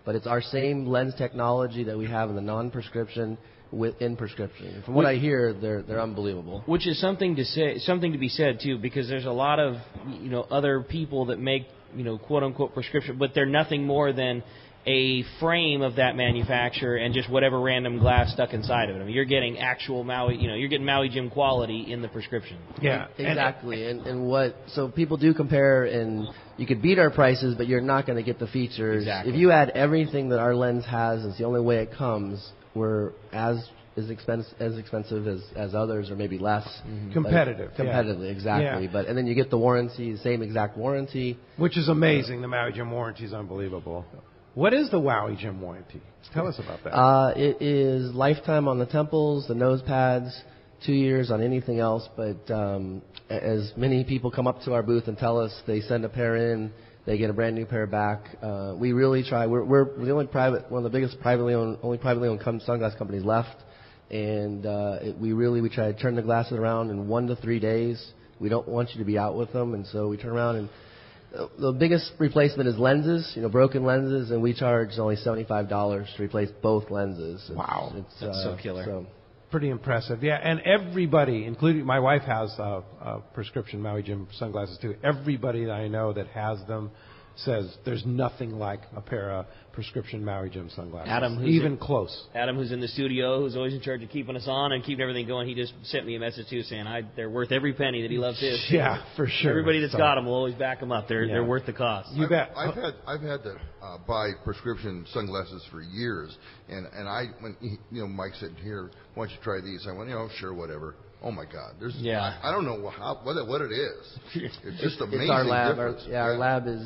But it's our same lens technology that we have in the non-prescription within prescription. From what I hear, they're unbelievable. Which is something to be said too, because there's a lot of other people that make quote unquote prescription, but they're nothing more than a frame of that manufacturer and just whatever random glass stuck inside of it. I mean, you're getting actual Maui, you're getting Maui Jim quality in the prescription. Yeah, exactly. So people do compare, and you could beat our prices, but you're not going to get the features. Exactly. If you add everything that our lens has, it's the only way it comes. We're as expensive as others, or maybe less. Mm-hmm. Competitively, exactly. Yeah. But and then you get the warranty, the same exact warranty, which is amazing. The Maui Jim warranty is unbelievable. What is the Maui Jim warranty? Tell us about that. It is lifetime on the temples, the nose pads, 2 years on anything else. But as many people come up to our booth and tell us they send a pair in, they get a brand new pair back. We really try. We're the only one of the biggest privately owned sunglass companies left, and we try to turn the glasses around in 1 to 3 days. We don't want you to be out with them, and so we turn around and. The biggest replacement is lenses, broken lenses, and we charge only $75 to replace both lenses. Wow, that's so killer. Pretty impressive, yeah. And everybody, including my wife, has prescription Maui Jim sunglasses too. Everybody that I know that has them says there's nothing like a pair of prescription Maui Jim sunglasses. Close. Adam, who's in the studio, who's always in charge of keeping us on and keeping everything going, he just sent me a message too saying they're worth every penny that he loves his. Yeah, for sure. Everybody that's got them will always back them up. They're worth the cost. You bet. I've had to buy prescription sunglasses for years, and when Mike said, "Here, why don't you try these?" I went, sure, whatever. Oh my God! I don't know what it is. It's just amazing. It's our lab. Difference. Our lab is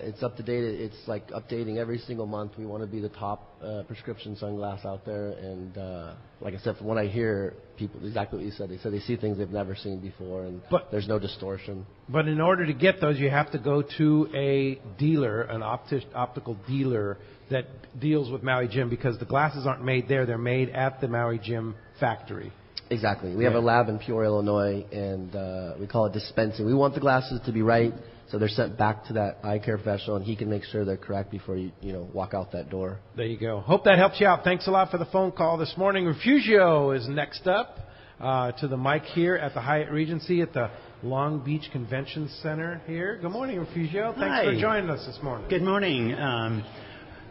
it's up to date. It's like updating every single month. We want to be the top prescription sunglass out there. And like I said, from what I hear, people exactly what you said. They said they see things they've never seen before, and there's no distortion. But in order to get those, you have to go to a dealer, an optical dealer that deals with Maui Jim, because the glasses aren't made there; they're made at the Maui Jim factory. Exactly. We have a lab in Peoria, Illinois, and we call it dispensing. We want the glasses to be right, so they're sent back to that eye care professional, and he can make sure they're correct before you walk out that door. There you go. Hope that helps you out. Thanks a lot for the phone call this morning. Refugio is next up to the mic here at the Hyatt Regency at the Long Beach Convention Center here. Good morning, Refugio. Thanks for joining us this morning. Good morning.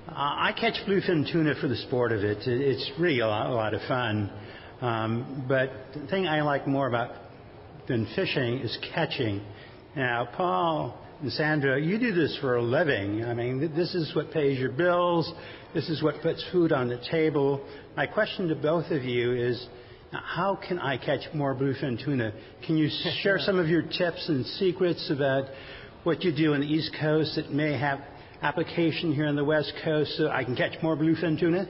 I catch bluefin tuna for the sport of it. It's really a lot of fun. But the thing I like more than fishing is catching. Now, Paul and Sandra, you do this for a living. I mean, this is what pays your bills. This is what puts food on the table. My question to both of you is, how can I catch more bluefin tuna? Can you share some of your tips and secrets about what you do on the East Coast that may have application here on the West Coast so I can catch more bluefin tuna?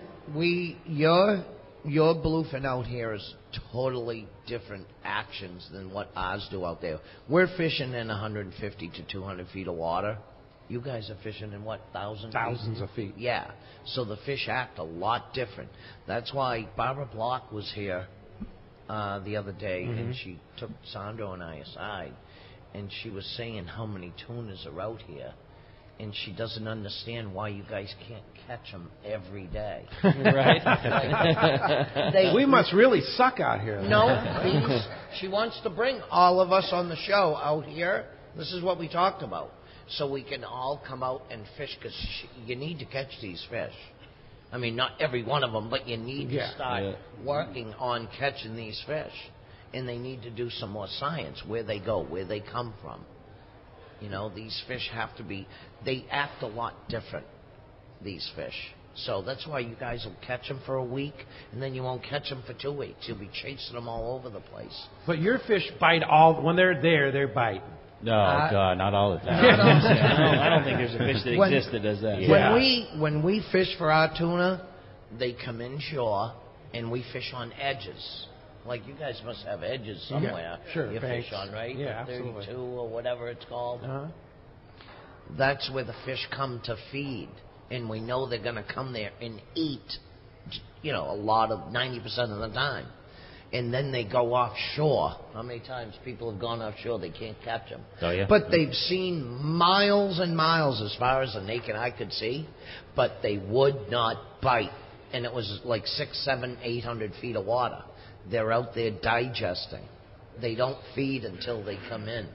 Your bluefin out here is totally different actions than what ours do out there. We're fishing in 150 to 200 feet of water. You guys are fishing in what, thousands of feet? Yeah. So the fish act a lot different. That's why Barbara Block was here the other day, and she took Sandro and I aside, and she was saying how many tunas are out here. And she doesn't understand why you guys can't catch them every day. Right? We must really suck out here. No, she wants to bring all of us on the show out here. This is what we talked about. So we can all come out and fish, because you need to catch these fish. I mean, not every one of them, but you need to start working on catching these fish. And they need to do some more science, where they go, where they come from. These fish have to be, they act a lot different, these fish. So that's why you guys will catch them for a week, and then you won't catch them for 2 weeks. You'll be chasing them all over the place. But your fish bite when they're there, they bite. No, God, not all the time. I don't think there's a fish that exists that does that. When we fish for our tuna, they come inshore, and we fish on edges. Like, you guys must have edges somewhere. Yeah, sure. You fish on, right? Yeah, 32 absolutely. or whatever it's called. Uh-huh. That's where the fish come to feed. And we know they're going to come there and eat a lot of 90% of the time. And then they go offshore. How many times people have gone offshore, they can't catch them. Oh, yeah. But they've seen miles and miles as far as the naked eye could see, but they would not bite. And it was like 600, 700, 800 feet of water. They're out there digesting. They don't feed until they come in.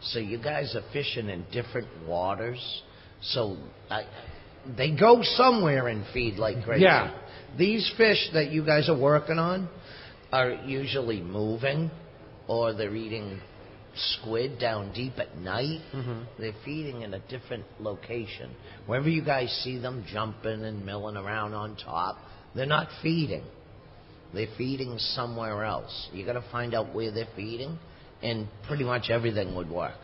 So you guys are fishing in different waters. So they go somewhere and feed like crazy. Yeah. These fish that you guys are working on are usually moving, or they're eating squid down deep at night. Mm-hmm. They're feeding in a different location. Wherever you guys see them jumping and milling around on top, they're not feeding. They're feeding somewhere else. You got to find out where they're feeding, and pretty much everything would work.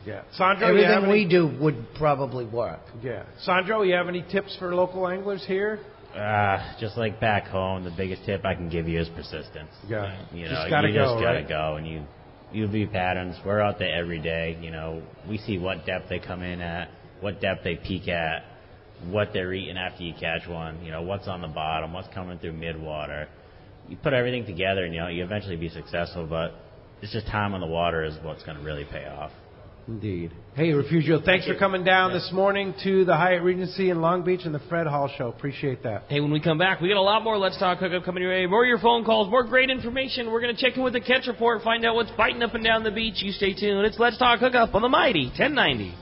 Yeah. Sandro, everything we do would probably work. Yeah. Sandro, you have any tips for local anglers here? Just like back home, the biggest tip I can give you is persistence. Yeah. You just gotta go, and you view patterns. We're out there every day. We see what depth they come in at, what depth they peak at, what they're eating after you catch one. What's on the bottom, what's coming through midwater. You put everything together, and you eventually be successful. But it's just time on the water is what's going to really pay off. Indeed. Hey, Refugio, thanks for coming down this morning to the Hyatt Regency in Long Beach and the Fred Hall Show. Appreciate that. Hey, when we come back, we got a lot more Let's Talk Hookup coming your way. More of your phone calls, more great information. We're going to check in with the catch report, find out what's biting up and down the beach. You stay tuned. It's Let's Talk Hookup on the Mighty 1090.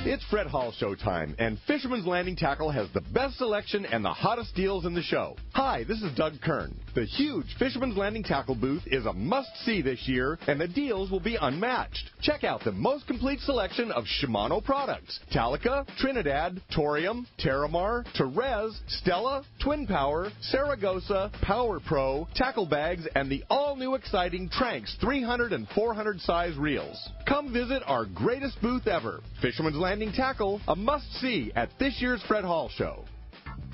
It's Fred Hall show time, and Fisherman's Landing Tackle has the best selection and the hottest deals in the show. Hi, this is Doug Kern. The huge Fisherman's Landing Tackle booth is a must-see this year, and the deals will be unmatched. Check out the most complete selection of Shimano products: Talica, Trinidad, Torium, Terramar, Terez, Stella, Twin Power, Saragossa, Power Pro, tackle bags, and the all-new exciting Tranks 300 and 400 size reels. Come visit our greatest booth ever, Fisherman's Landing Tackle, a must-see at this year's Fred Hall show.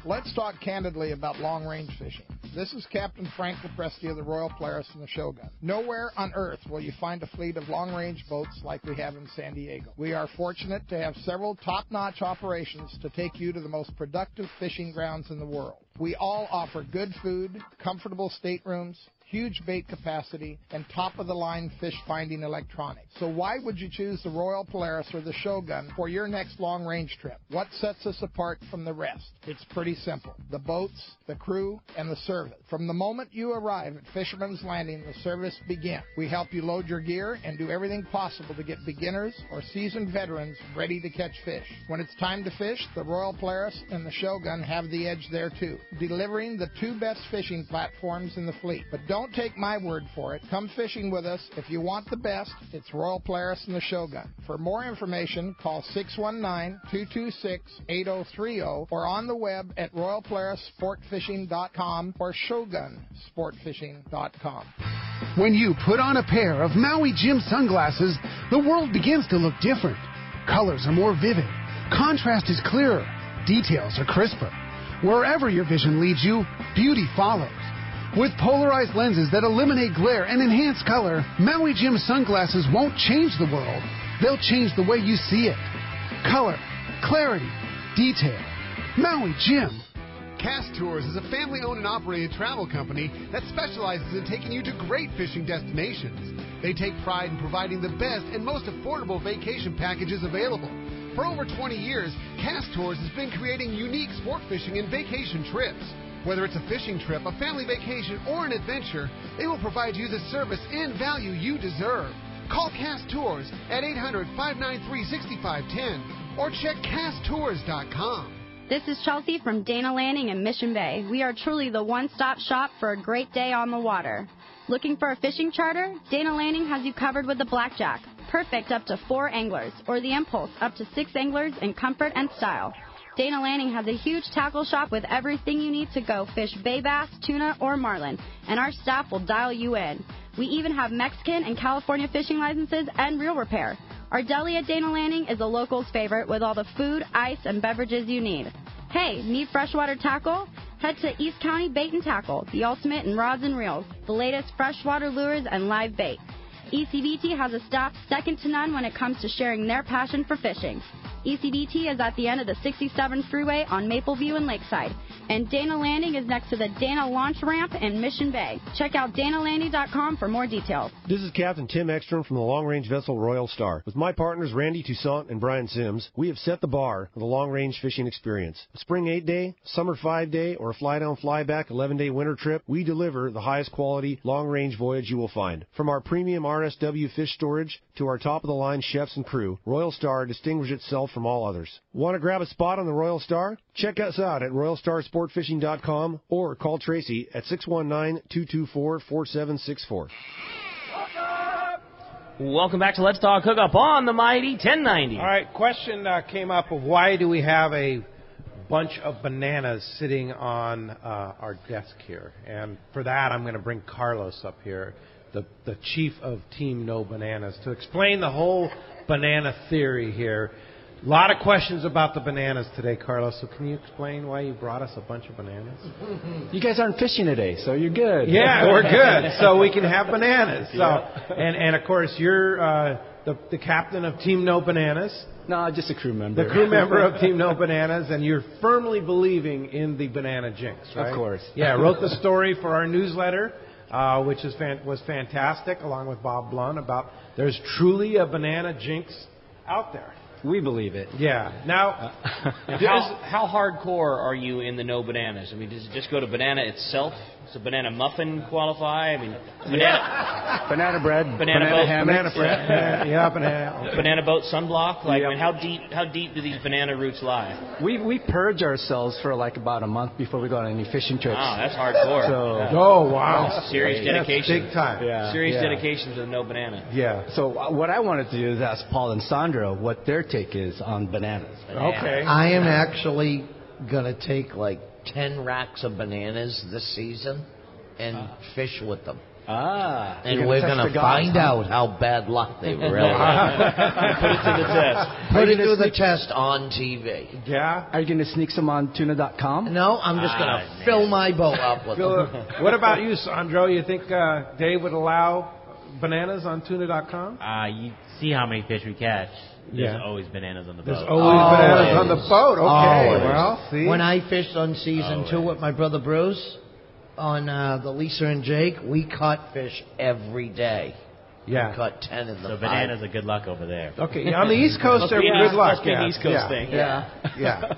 Let's talk candidly about long-range fishing. This is Captain Frank Lepresti of the Royal Polaris and the Shogun. Nowhere on earth will you find a fleet of long-range boats like we have in San Diego. We are fortunate to have several top-notch operations to take you to the most productive fishing grounds in the world. We all offer good food, comfortable staterooms, huge bait capacity, and top-of-the-line fish-finding electronics. So why would you choose the Royal Polaris or the Shogun for your next long-range trip? What sets us apart from the rest? It's pretty simple. The boats, the crew, and the service. From the moment you arrive at Fisherman's Landing, the service begins. We help you load your gear and do everything possible to get beginners or seasoned veterans ready to catch fish. When it's time to fish, the Royal Polaris and the Shogun have the edge there too, delivering the two best fishing platforms in the fleet. But don't take my word for it. Come fishing with us. If you want the best, it's Royal Polaris and the Shogun. For more information, call 619-226-8030 or on the web at royalpolarissportfishing.com or shogunsportfishing.com. When you put on a pair of Maui Jim sunglasses, the world begins to look different. Colors are more vivid. Contrast is clearer. Details are crisper. Wherever your vision leads you, beauty follows. With polarized lenses that eliminate glare and enhance color, Maui Jim sunglasses won't change the world. They'll change the way you see it. Color, clarity, detail. Maui Jim. Cast Tours is a family-owned and operated travel company that specializes in taking you to great fishing destinations. They take pride in providing the best and most affordable vacation packages available. For over 20 years, Cast Tours has been creating unique sport fishing and vacation trips. Whether it's a fishing trip, a family vacation, or an adventure, they will provide you the service and value you deserve. Call Cast Tours at 800-593-6510 or check casttours.com. This is Chelsea from Dana Landing in Mission Bay. We are truly the one-stop shop for a great day on the water. Looking for a fishing charter? Dana Landing has you covered with the Blackjack. Perfect up to 4 anglers, or the Impulse up to 6 anglers in comfort and style. Dana Landing has a huge tackle shop with everything you need to go fish bay bass, tuna, or marlin, and our staff will dial you in. We even have Mexican and California fishing licenses and reel repair. Our deli at Dana Landing is a local's favorite with all the food, ice, and beverages you need. Hey, need freshwater tackle? Head to East County Bait and Tackle, the ultimate in rods and reels, the latest freshwater lures and live bait. ECBT has a staff second to none when it comes to sharing their passion for fishing. ECBT is at the end of the 67 freeway on Mapleview and Lakeside, and Dana Landing is next to the Dana Launch Ramp in Mission Bay. Check out danalanding.com for more details. This is Captain Tim Ekstrom from the long-range vessel Royal Star. With my partners Randy Toussaint and Brian Sims, we have set the bar for the long-range fishing experience. A spring 8-day, summer 5-day, or a fly-down, fly-back 11-day winter trip, we deliver the highest quality long-range voyage you will find. From our premium RSW fish storage to our top-of-the-line chefs and crew, Royal Star distinguishes itself from all others. Want to grab a spot on the Royal Star? Check us out at RoyalStarSportFishing.com or call Tracy at 619-224-4764. Welcome back to Let's Talk Hookup on the Mighty 1090. All right, question came up of why do we have a bunch of bananas sitting on our desk here? And for that, I'm going to bring Carlos up here, the chief of Team No Bananas, to explain the whole banana theory here. A lot of questions about the bananas today, Carlos. So can you explain why you brought us a bunch of bananas? You guys aren't fishing today, so you're good. Yeah, we're good. So we can have bananas. So and of course you're the captain of Team No Bananas. No, just a crew member. The crew member of Team No Bananas, and you're firmly believing in the banana jinx, right? Of course. Yeah, I wrote the story for our newsletter, which was fantastic, along with Bob Blunt, about there's truly a banana jinx out there. We believe it. Yeah. Now, how hardcore are you in the No Bananas? I mean, does it just go to banana itself? Does a banana muffin qualify? I mean, banana bread, banana boat, banana bread, banana boat sunblock. Like, I mean, how deep do these banana roots lie? We purge ourselves for like about a month before we go on any fishing trips. Wow, that's hardcore. Oh wow, that's serious dedication. That's big time. Yeah. Serious dedication to the No Banana. Yeah. So what I wanted to do is ask Paul and Sandro what their take is on bananas. Okay. I am actually gonna take like 10 racks of bananas this season and fish with them. And we're going to find out how bad luck they really are. Put it to the test. Put it to the test on TV. Yeah? Are you going to sneak some on tuna.com? No, I'm just going to fill my boat up with them. What about you, Sandro? You think Dave would allow bananas on tuna.com? You see how many fish we catch. There's always bananas on the boat. There's always bananas on the boat. Okay. Always. Well, see? When I fished on season 2 with my brother Bruce on the Lisa and Jake, we caught fish every day. Yeah. We caught 10 in the So bananas are good luck over there. Okay. On the East Coast, they're good luck. Must be an East Coast thing. Yeah.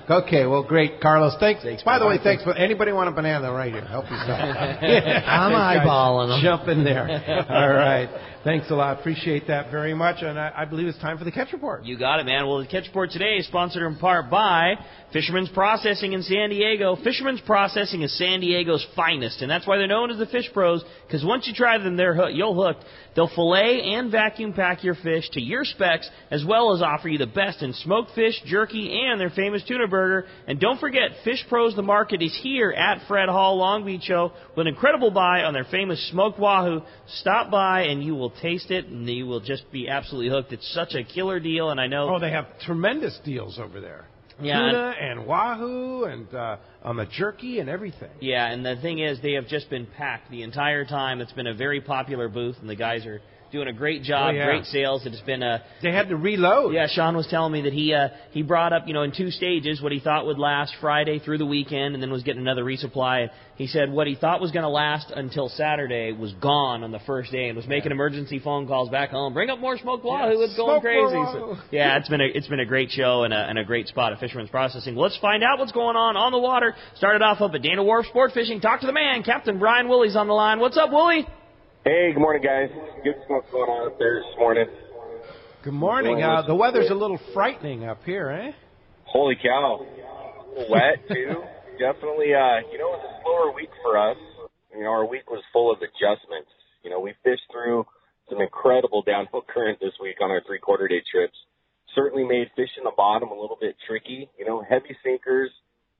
Okay. Well, great, Carlos. Thanks. By the way, thanks for anybody want a banana right here. Help yourself. I'm eyeballing them. Jump in there. All right. Thanks a lot. Appreciate that very much. And I believe it's time for the Catch Report. You got it, man. Well, the Catch Report today is sponsored in part by Fisherman's Processing in San Diego. Fisherman's Processing is San Diego's finest, and that's why they're known as the Fish Pros, because once you try them, you'll hooked. They'll fillet and vacuum pack your fish to your specs, as well as offer you the best in smoked fish, jerky, and their famous tuna burger. And don't forget, Fish Pros The Market is here at Fred Hall Long Beach Show with an incredible buy on their famous smoked wahoo. Stop by and you will taste it, and you will just be absolutely hooked. It's such a killer deal, and I know... Oh, they have tremendous deals over there. Yeah, tuna and wahoo and on the jerky and everything. Yeah, and the thing is, they have just been packed the entire time. It's been a very popular booth, and the guys are doing a great job, great sales. It's been they had to reload. Yeah, Sean was telling me that he brought up, in 2 stages what he thought would last Friday through the weekend, and then was getting another resupply. He said what he thought was going to last until Saturday was gone on the first day, and was making emergency phone calls back home. Bring up more smoked wahoo. It's going crazy. So, yeah, it's been a great show and a great spot at Fisherman's Processing. Let's find out what's going on the water. Started off up at Dana Wharf Sport Fishing. Talk to the man, Captain Brian Woolley's on the line. What's up, Woolley? Hey, good morning, guys. Good stuff going on up there this morning. Good morning. The weather's a little frightening up here, eh? Holy cow. Wet, too. Definitely, it was a slower week for us. Our week was full of adjustments. We fished through some incredible downhill current this week on our 3/4-day trips. Certainly made fishing the bottom a little bit tricky. Heavy sinkers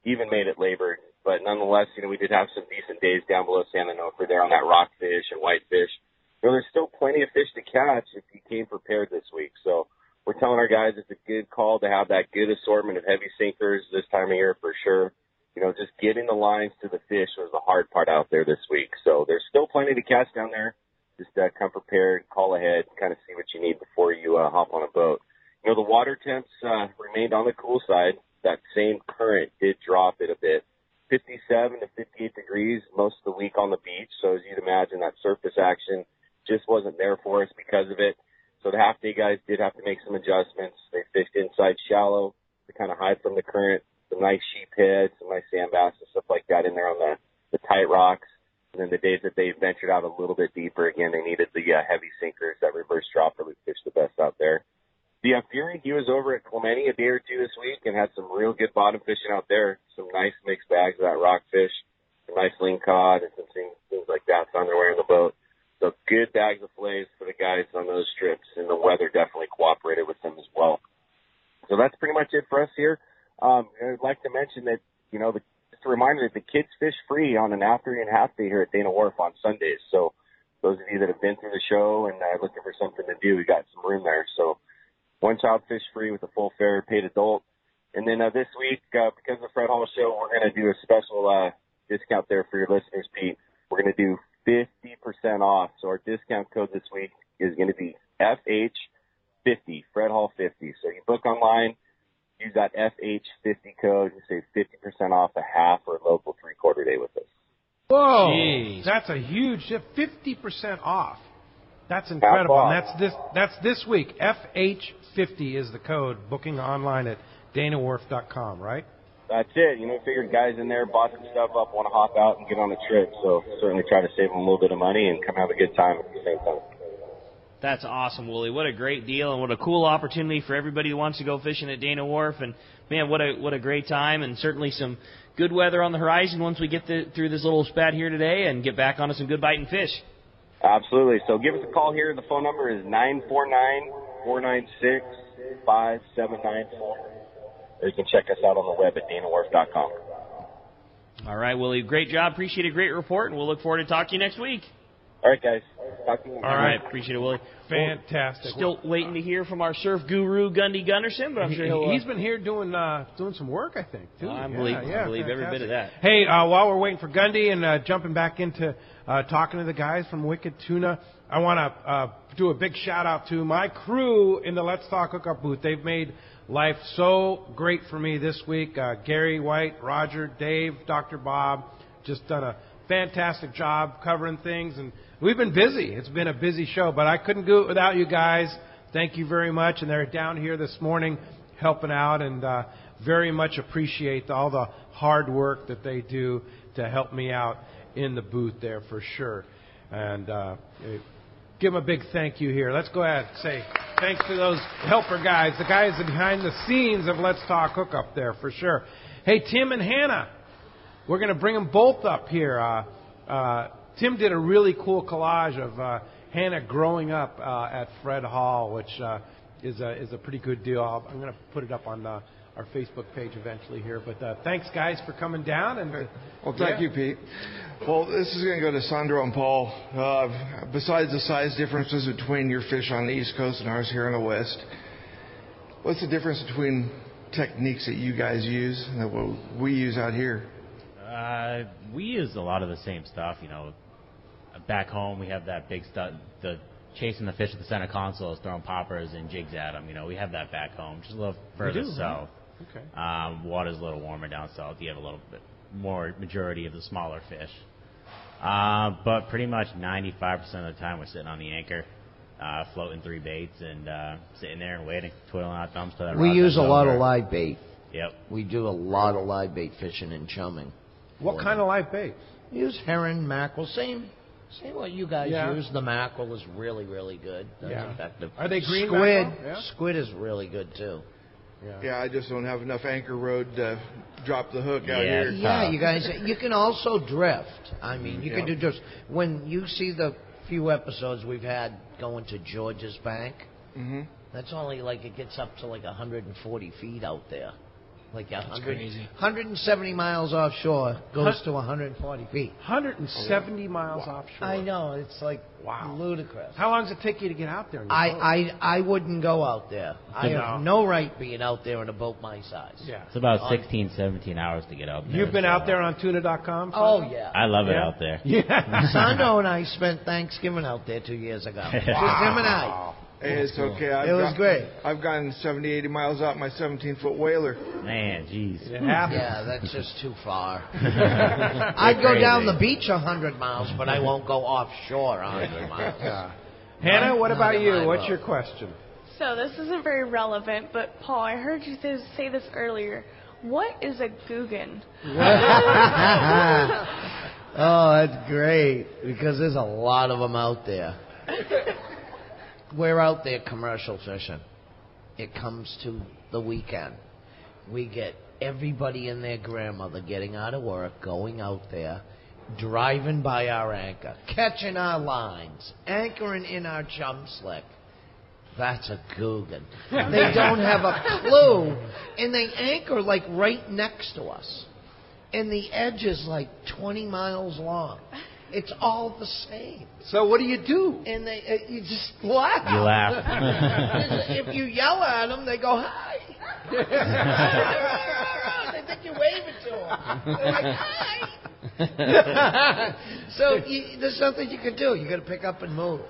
even made it labored. But nonetheless, we did have some decent days down below San Onofre there on that rockfish and whitefish. There's still plenty of fish to catch if you came prepared this week. So we're telling our guys it's a good call to have that good assortment of heavy sinkers this time of year for sure. Just getting the lines to the fish was the hard part out there this week. So there's still plenty to catch down there. Just come prepared, call ahead, kind of see what you need before you hop on a boat. You know, the water temps remained on the cool side. That same current did drop it a bit. 57 to 58 degrees most of the week on the beach. So as you'd imagine, that surface action just wasn't there for us because of it. So the half-day guys did have to make some adjustments. They fished inside shallow to kind of hide from the current, some nice sheephead, some nice sand bass and stuff like that in there on the tight rocks. And then the days that they ventured out a little bit deeper, again, they needed the heavy sinkers, that reverse dropper that fished the best out there. The Fury, he was over at Clemente a day or two this week and had some real good bottom fishing out there. Some nice mixed bags of that rockfish, some nice lingcod, and some things like that found their way in the boat. So good bags of fillets for the guys on those trips, and the weather definitely cooperated with them as well. So that's pretty much it for us here. I'd like to mention that, you know, just a reminder that the kids fish free on an afternoon and half day here at Dana Wharf on Sundays. So those of you that have been through the show and are looking for something to do, we got some room there. So one child fish free with a full fare paid adult. And then this week, because of the Fred Hall show, we're going to do a special discount there for your listeners, Pete. We're going to do 50% off. So our discount code this week is going to be FH50, Fred Hall 50. So you book online, use that FH50 code, and save 50% off a half or a local 3/4 day with us. Whoa, Jeez. That's a huge shift. 50% off. That's incredible. And that's this week. FH50 is the code. Booking online at danawharf.com, right? That's it. You know, figured guys in there bought some stuff up, want to hop out and get on a trip. So certainly try to save them a little bit of money and come have a good time at the same time. That's awesome, Wooly. What a great deal and what a cool opportunity for everybody who wants to go fishing at Dana Wharf. And, man, what a great time, and certainly some good weather on the horizon once we get through this little spat here today and get back onto some good biting fish. Absolutely. So give us a call here. The phone number is 949-496-5794. Or you can check us out on the web at danawharf.com. All right, Willie. Great job. Appreciate a great report, and we'll look forward to talking to you next week. All right, guys. Talk to you. All right. Appreciate it, Willie. Fantastic. Still waiting to hear from our surf guru, Gundy Gunderson, but I'm sure he's been here doing some work, I think, too. I believe every bit of that. Hey, while we're waiting for Gundy and jumping back into talking to the guys from Wicked Tuna, I want to do a big shout-out to my crew in the Let's Talk Hookup booth. They've made life so great for me this week. Gary White, Roger, Dave, Dr. Bob, just done a fantastic job covering things, and we've been busy. It's been a busy show, but I couldn't do it without you guys. Thank you very much, and they're down here this morning helping out, and very much appreciate all the hard work that they do to help me out in the booth there for sure. And give them a big thank you here. Let's go ahead and say thanks to those helper guys, the guys behind the scenes of Let's Talk Hookup there for sure. Hey, Tim and Hannah, we're going to bring them both up here. Tim did a really cool collage of Hannah growing up at Fred Hall, which is a pretty good deal. I'm going to put it up on our Facebook page eventually here. But thanks, guys, for coming down. And well, thank you, Pete. Well, this is going to go to Sandro and Paul. Besides the size differences between your fish on the East Coast and ours here on the West, what's the difference between techniques that you guys use and what we use out here? We use a lot of the same stuff, Back home, we have that big stuff, the chasing the fish at the center console, throwing poppers and jigs at them. We have that back home, just a little further south. Okay. Water's a little warmer down south. You have a little bit more majority of the smaller fish. But pretty much 95% of the time we're sitting on the anchor, floating 3 baits and sitting there and waiting, twiddling our thumbs till that We rod use comes a lot over. of live bait. Yep. We do a lot of live bait fishing and chumming. What kind of live bait? We use herring, mackerel, same what you guys Yeah. use. The mackerel is really, really good. That's Yeah. effective. Are they green Squid. mackerel? Yeah. Squid is really good too. Yeah, I just don't have enough anchor road to drop the hook out here. Yeah, you guys. You can also drift. I mean, you can do drifts. When you see the few episodes we've had going to George's Bank, that's only it gets up to 140 feet out there. Like 170 miles offshore goes to 140 feet. 170 miles offshore. I know. It's like ludicrous. How long does it take you to get out there? I wouldn't go out there. I have no right being out there in a boat my size. Yeah. It's about 16, 17 hours to get out there. You've been out there on tuna.com? Oh, yeah. I love it out there. Yeah. Sandro and I spent Thanksgiving out there 2 years ago. Just him and I. Hey, it's okay. It was great. I've gone 70, 80 miles out my 17-foot whaler. Man, jeez. Yeah, that's just too far. I'd go down the beach 100 miles, but I won't go offshore 100 miles. Yeah. Hannah, what about you? What's your question? So this isn't very relevant, but Paul, I heard you say this earlier. What is a Googan? Oh, that's great, because there's a lot of them out there. We're out there commercial fishing. It comes to the weekend. We get everybody and their grandmother getting out of work, going out there, driving by our anchor, catching our lines, anchoring in our chum slick. That's a Googan. They don't have a clue, and they anchor like right next to us. And the edge is like 20 miles long. It's all the same. So what do you do? And you just laugh. You laugh. If you yell at them, they go, hi. They think you're waving to them. They're like, hi. So there's nothing you can do. You got to pick up and move.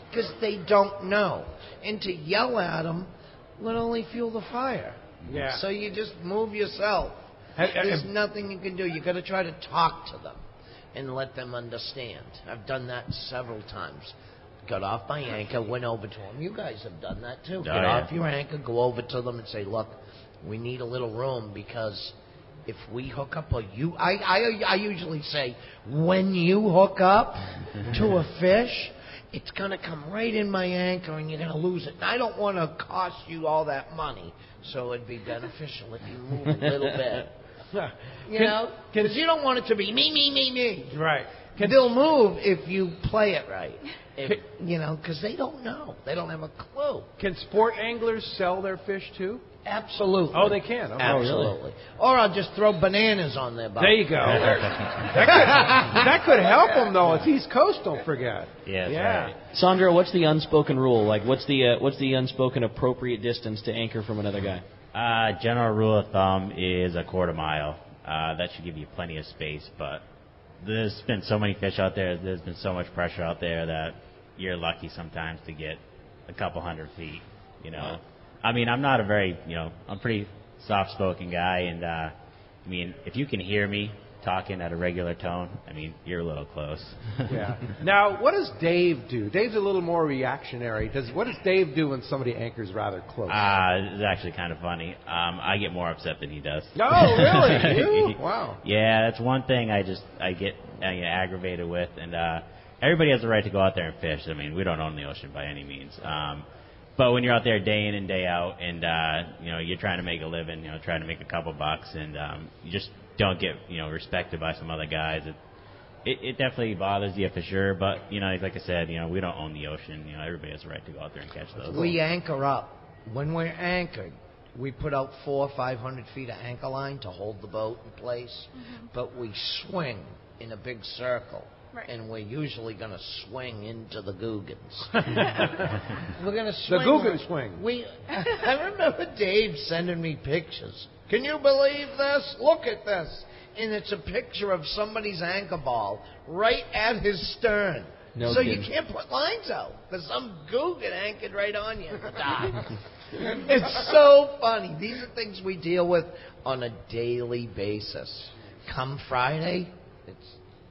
Because they don't know. And to yell at them will only fuel the fire. Yeah. So you just move yourself. There's nothing you can do. You got to try to talk to them and let them understand. I've done that several times. Got off my anchor, went over to them. You guys have done that too. Get off your anchor, go over to them and say, look, we need a little room because if we hook up or you... I usually say, when you hook up to a fish, it's going to come right in my anchor and you're going to lose it. And I don't want to cost you all that money, so it'd be beneficial if you move a little bit. You know? Because you don't want it to be me. Right. They'll move if you play it right. Because they don't know. They don't have a clue. Can sport anglers sell their fish too? Absolutely. Oh, they can? Okay. Absolutely. Or I'll just throw bananas on their boat. There you go. that could help them, though. It's East Coast, don't forget. Yeah. Right. Sandro, what's the unspoken rule? Like, what's the unspoken appropriate distance to anchor from another guy? General rule of thumb is a quarter mile. That should give you plenty of space, but there's been so many fish out there, there's been so much pressure out there that you're lucky sometimes to get a couple 100 feet, Wow. I mean, I'm not a very, I'm a pretty soft-spoken guy, and, if you can hear me talking at a regular tone, you're a little close. Yeah. Now, what does Dave do? Dave's a little more reactionary. What does Dave do when somebody anchors rather close? It's actually kind of funny. I get more upset than he does. Oh, really? You? Wow. Yeah, that's one thing I get aggravated with, and everybody has the right to go out there and fish. We don't own the ocean by any means. But when you're out there day in and day out, and you're trying to make a living, trying to make a couple bucks, and you just don't get respected by some other guys, it definitely bothers you for sure. But like I said, we don't own the ocean. Everybody has the right to go out there and catch those. We anchor up. When we're anchored, we put out 400 or 500 feet of anchor line to hold the boat in place, but we swing in a big circle. Right. And we're usually going to swing into the Googans. We're going to swing. The Googan swing. I remember Dave sending me pictures. Can you believe this? Look at this. And it's a picture of somebody's anchor ball right at his stern. No so kidding. You can't put lines out because some Googan anchored right on you at the dock. It's so funny. These are things we deal with on a daily basis. Come Friday,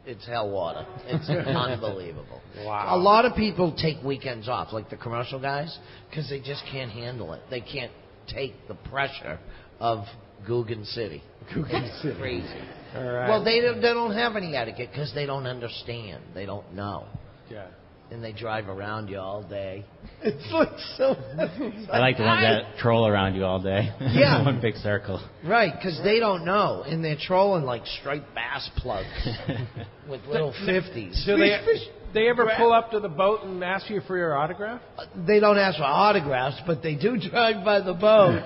it's hell water. It's unbelievable. Wow. A lot of people take weekends off, like the commercial guys, because they just can't handle it. They can't take the pressure of Googan City. It's crazy. All right. Well, they don't have any etiquette because they don't understand. They don't know. Yeah. And they drive around you all day. It's like so... I like the ones that troll around you all day. Yeah. One big circle. Right, because they don't know. And they're trolling like striped bass plugs with little 50s. They ever pull up to the boat and ask you for your autograph? They don't ask for autographs, but they do drive by the boat.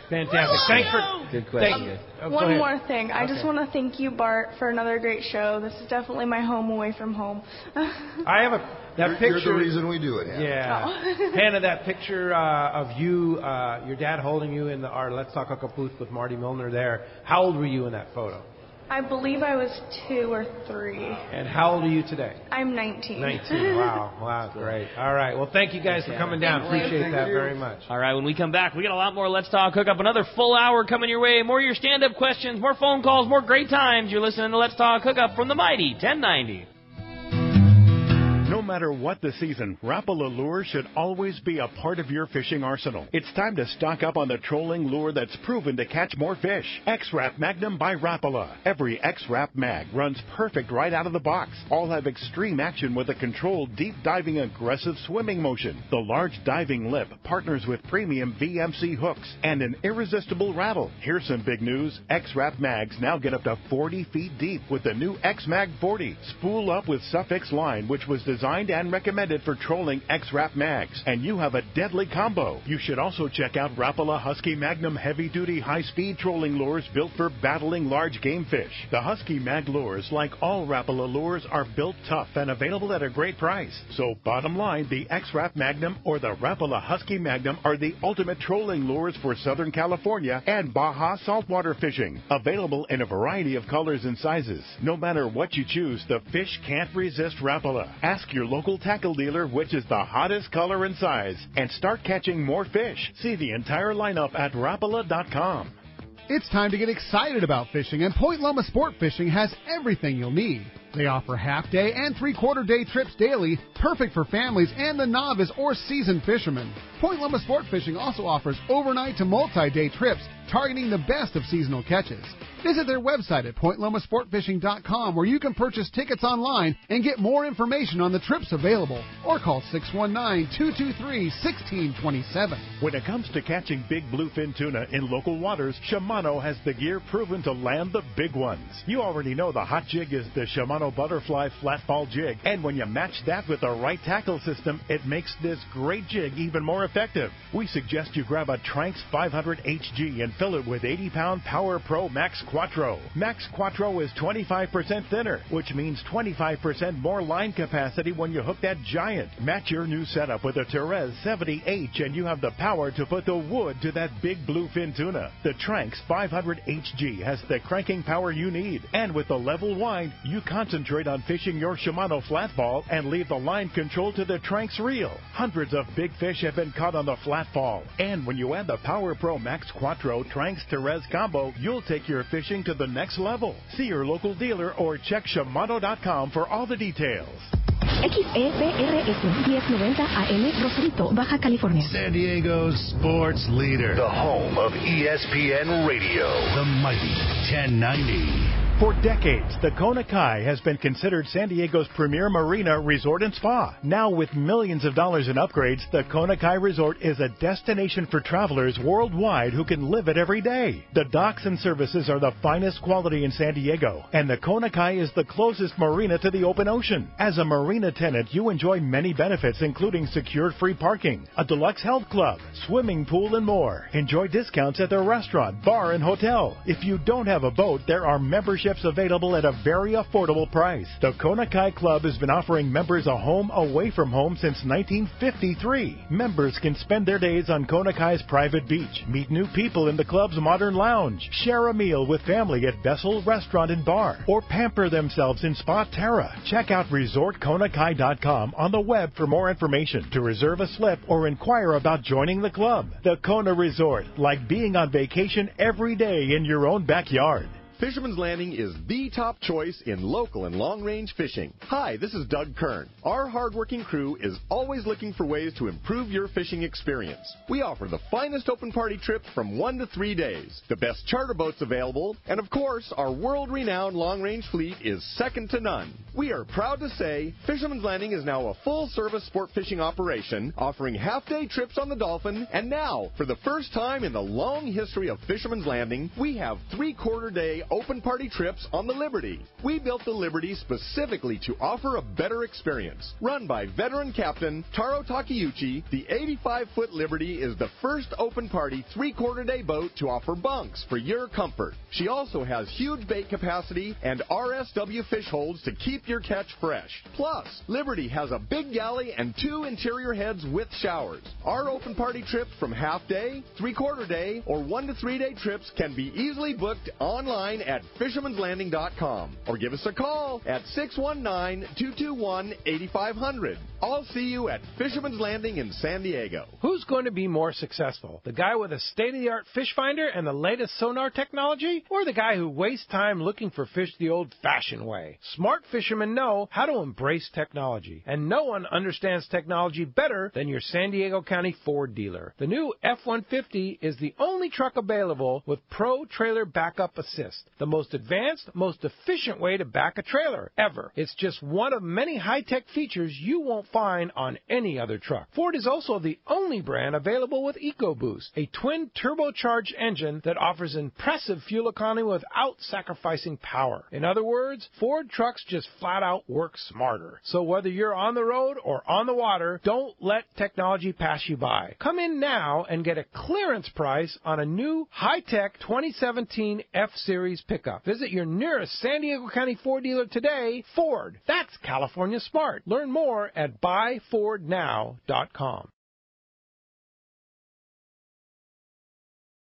Fantastic. Thanks for... Good question. One more thing. I just want to thank you, Bart, for another great show. This is definitely my home away from home. I have that picture. You're the reason we do it, Hannah. Yeah. Hannah, that picture of you, your dad holding you in our Let's Talk Hookup booth with Marty Milner there. How old were you in that photo? I believe I was 2 or 3. And how old are you today? I'm 19. 19. Wow, great. All right. Well, thank you guys for coming down. Appreciate that very much. All right, when we come back, we got a lot more Let's Talk Hookup. Another full hour coming your way. More of your stand-up questions, more phone calls, more great times. You're listening to Let's Talk Hookup from the mighty 1090. No matter what the season, Rapala lure should always be a part of your fishing arsenal. It's time to stock up on the trolling lure that's proven to catch more fish. X-Rap Magnum by Rapala. Every X-Rap Mag runs perfect right out of the box. All have extreme action with a controlled, deep-diving, aggressive swimming motion. The large diving lip partners with premium VMC hooks and an irresistible rattle. Here's some big news. X-Rap Mags now get up to 40 feet deep with the new X-Mag 40. Spool up with Suffix line, which was designed and recommended for trolling X-Rap Mags, and you have a deadly combo. You should also check out Rapala Husky Magnum heavy-duty high-speed trolling lures built for battling large game fish. The Husky Mag lures, like all Rapala lures, are built tough and available at a great price. So bottom line, the X-Rap Magnum or the Rapala Husky Magnum are the ultimate trolling lures for Southern California and Baja saltwater fishing. Available in a variety of colors and sizes. No matter what you choose, the fish can't resist Rapala. Ask your local tackle dealer which is the hottest color and size, and start catching more fish. See the entire lineup at Rapala.com. It's time to get excited about fishing, and Point Loma Sport Fishing has everything you'll need. They offer half-day and three-quarter-day trips daily, perfect for families and the novice or seasoned fishermen. Point Loma Sport Fishing also offers overnight to multi-day trips, targeting the best of seasonal catches. Visit their website at pointlomasportfishing.com, where you can purchase tickets online and get more information on the trips available, or call 619-223-1627. When it comes to catching big bluefin tuna in local waters, Shimano has the gear proven to land the big ones. You already know the hot jig is the Shimano Butterfly Flatball Jig, and when you match that with the right tackle system, it makes this great jig even more effective. We suggest you grab a Tranx 500 HG and fill it with 80-pound Power Pro Max Quattro. Max Quattro is 25% thinner, which means 25% more line capacity when you hook that giant. Match your new setup with a Therese 70H and you have the power to put the wood to that big bluefin tuna. The Tranx 500 HG has the cranking power you need, and with the level wind, you concentrate on fishing your Shimano flatball and leave the line control to the Tranx reel. Hundreds of big fish have been caught on the flatball, and when you add the Power Pro Max Quattro Tranx Therese combo, you'll take your fishing to the next level. See your local dealer or check Shimano.com for all the details. XEPRS 1090 AM, Rosarito, Baja California. San Diego's sports leader. The home of ESPN Radio. The mighty 1090. For decades, the Kona Kai has been considered San Diego's premier marina, resort, and spa. Now, with millions of dollars in upgrades, the Kona Kai Resort is a destination for travelers worldwide who can live it every day. The docks and services are the finest quality in San Diego, and the Kona Kai is the closest marina to the open ocean. As a marina tenant, you enjoy many benefits, including secured free parking, a deluxe health club, swimming pool, and more. Enjoy discounts at the restaurant, bar, and hotel. If you don't have a boat, there are memberships available at a very affordable price. The Kona Kai Club has been offering members a home away from home since 1953. Members can spend their days on Kona Kai's private beach, meet new people in the club's modern lounge, share a meal with family at Bessel Restaurant and Bar, or pamper themselves in Spa Terra. Check out ResortKonakai.com on the web for more information, to reserve a slip, or inquire about joining the club. The Kona Resort, like being on vacation every day in your own backyard. Fisherman's Landing is the top choice in local and long-range fishing. Hi, this is Doug Kern. Our hardworking crew is always looking for ways to improve your fishing experience. We offer the finest open party trips from 1 to 3 days, the best charter boats available, and of course, our world-renowned long-range fleet is second to none. We are proud to say Fisherman's Landing is now a full-service sport fishing operation, offering half-day trips on the Dolphin, and now, for the first time in the long history of Fisherman's Landing, we have three-quarter-day open party trips on the Liberty. We built the Liberty specifically to offer a better experience. Run by veteran captain Taro Takeuchi, the 85-foot Liberty is the first open party 3/4-day boat to offer bunks for your comfort. She also has huge bait capacity and RSW fish holds to keep your catch fresh. Plus, Liberty has a big galley and 2 interior heads with showers. Our open party trips from half-day, 3/4-day, or 1 to 3-day trips can be easily booked online at fishermanslanding.com or give us a call at 619-221-8500. I'll see you at Fisherman's Landing in San Diego. Who's going to be more successful? The guy with a state-of-the-art fish finder and the latest sonar technology? Or the guy who wastes time looking for fish the old-fashioned way? Smart fishermen know how to embrace technology, and no one understands technology better than your San Diego County Ford dealer. The new F-150 is the only truck available with Pro Trailer Backup Assist, the most advanced, most efficient way to back a trailer ever. It's just one of many high-tech features you won't find on any other truck. Ford is also the only brand available with EcoBoost, a twin turbocharged engine that offers impressive fuel economy without sacrificing power. In other words, Ford trucks just flat out work smarter. So whether you're on the road or on the water, don't let technology pass you by. Come in now and get a clearance price on a new high-tech 2017 F-Series pickup. Visit your nearest San Diego County Ford dealer today. Ford, that's California smart. Learn more at buyfordnow.com.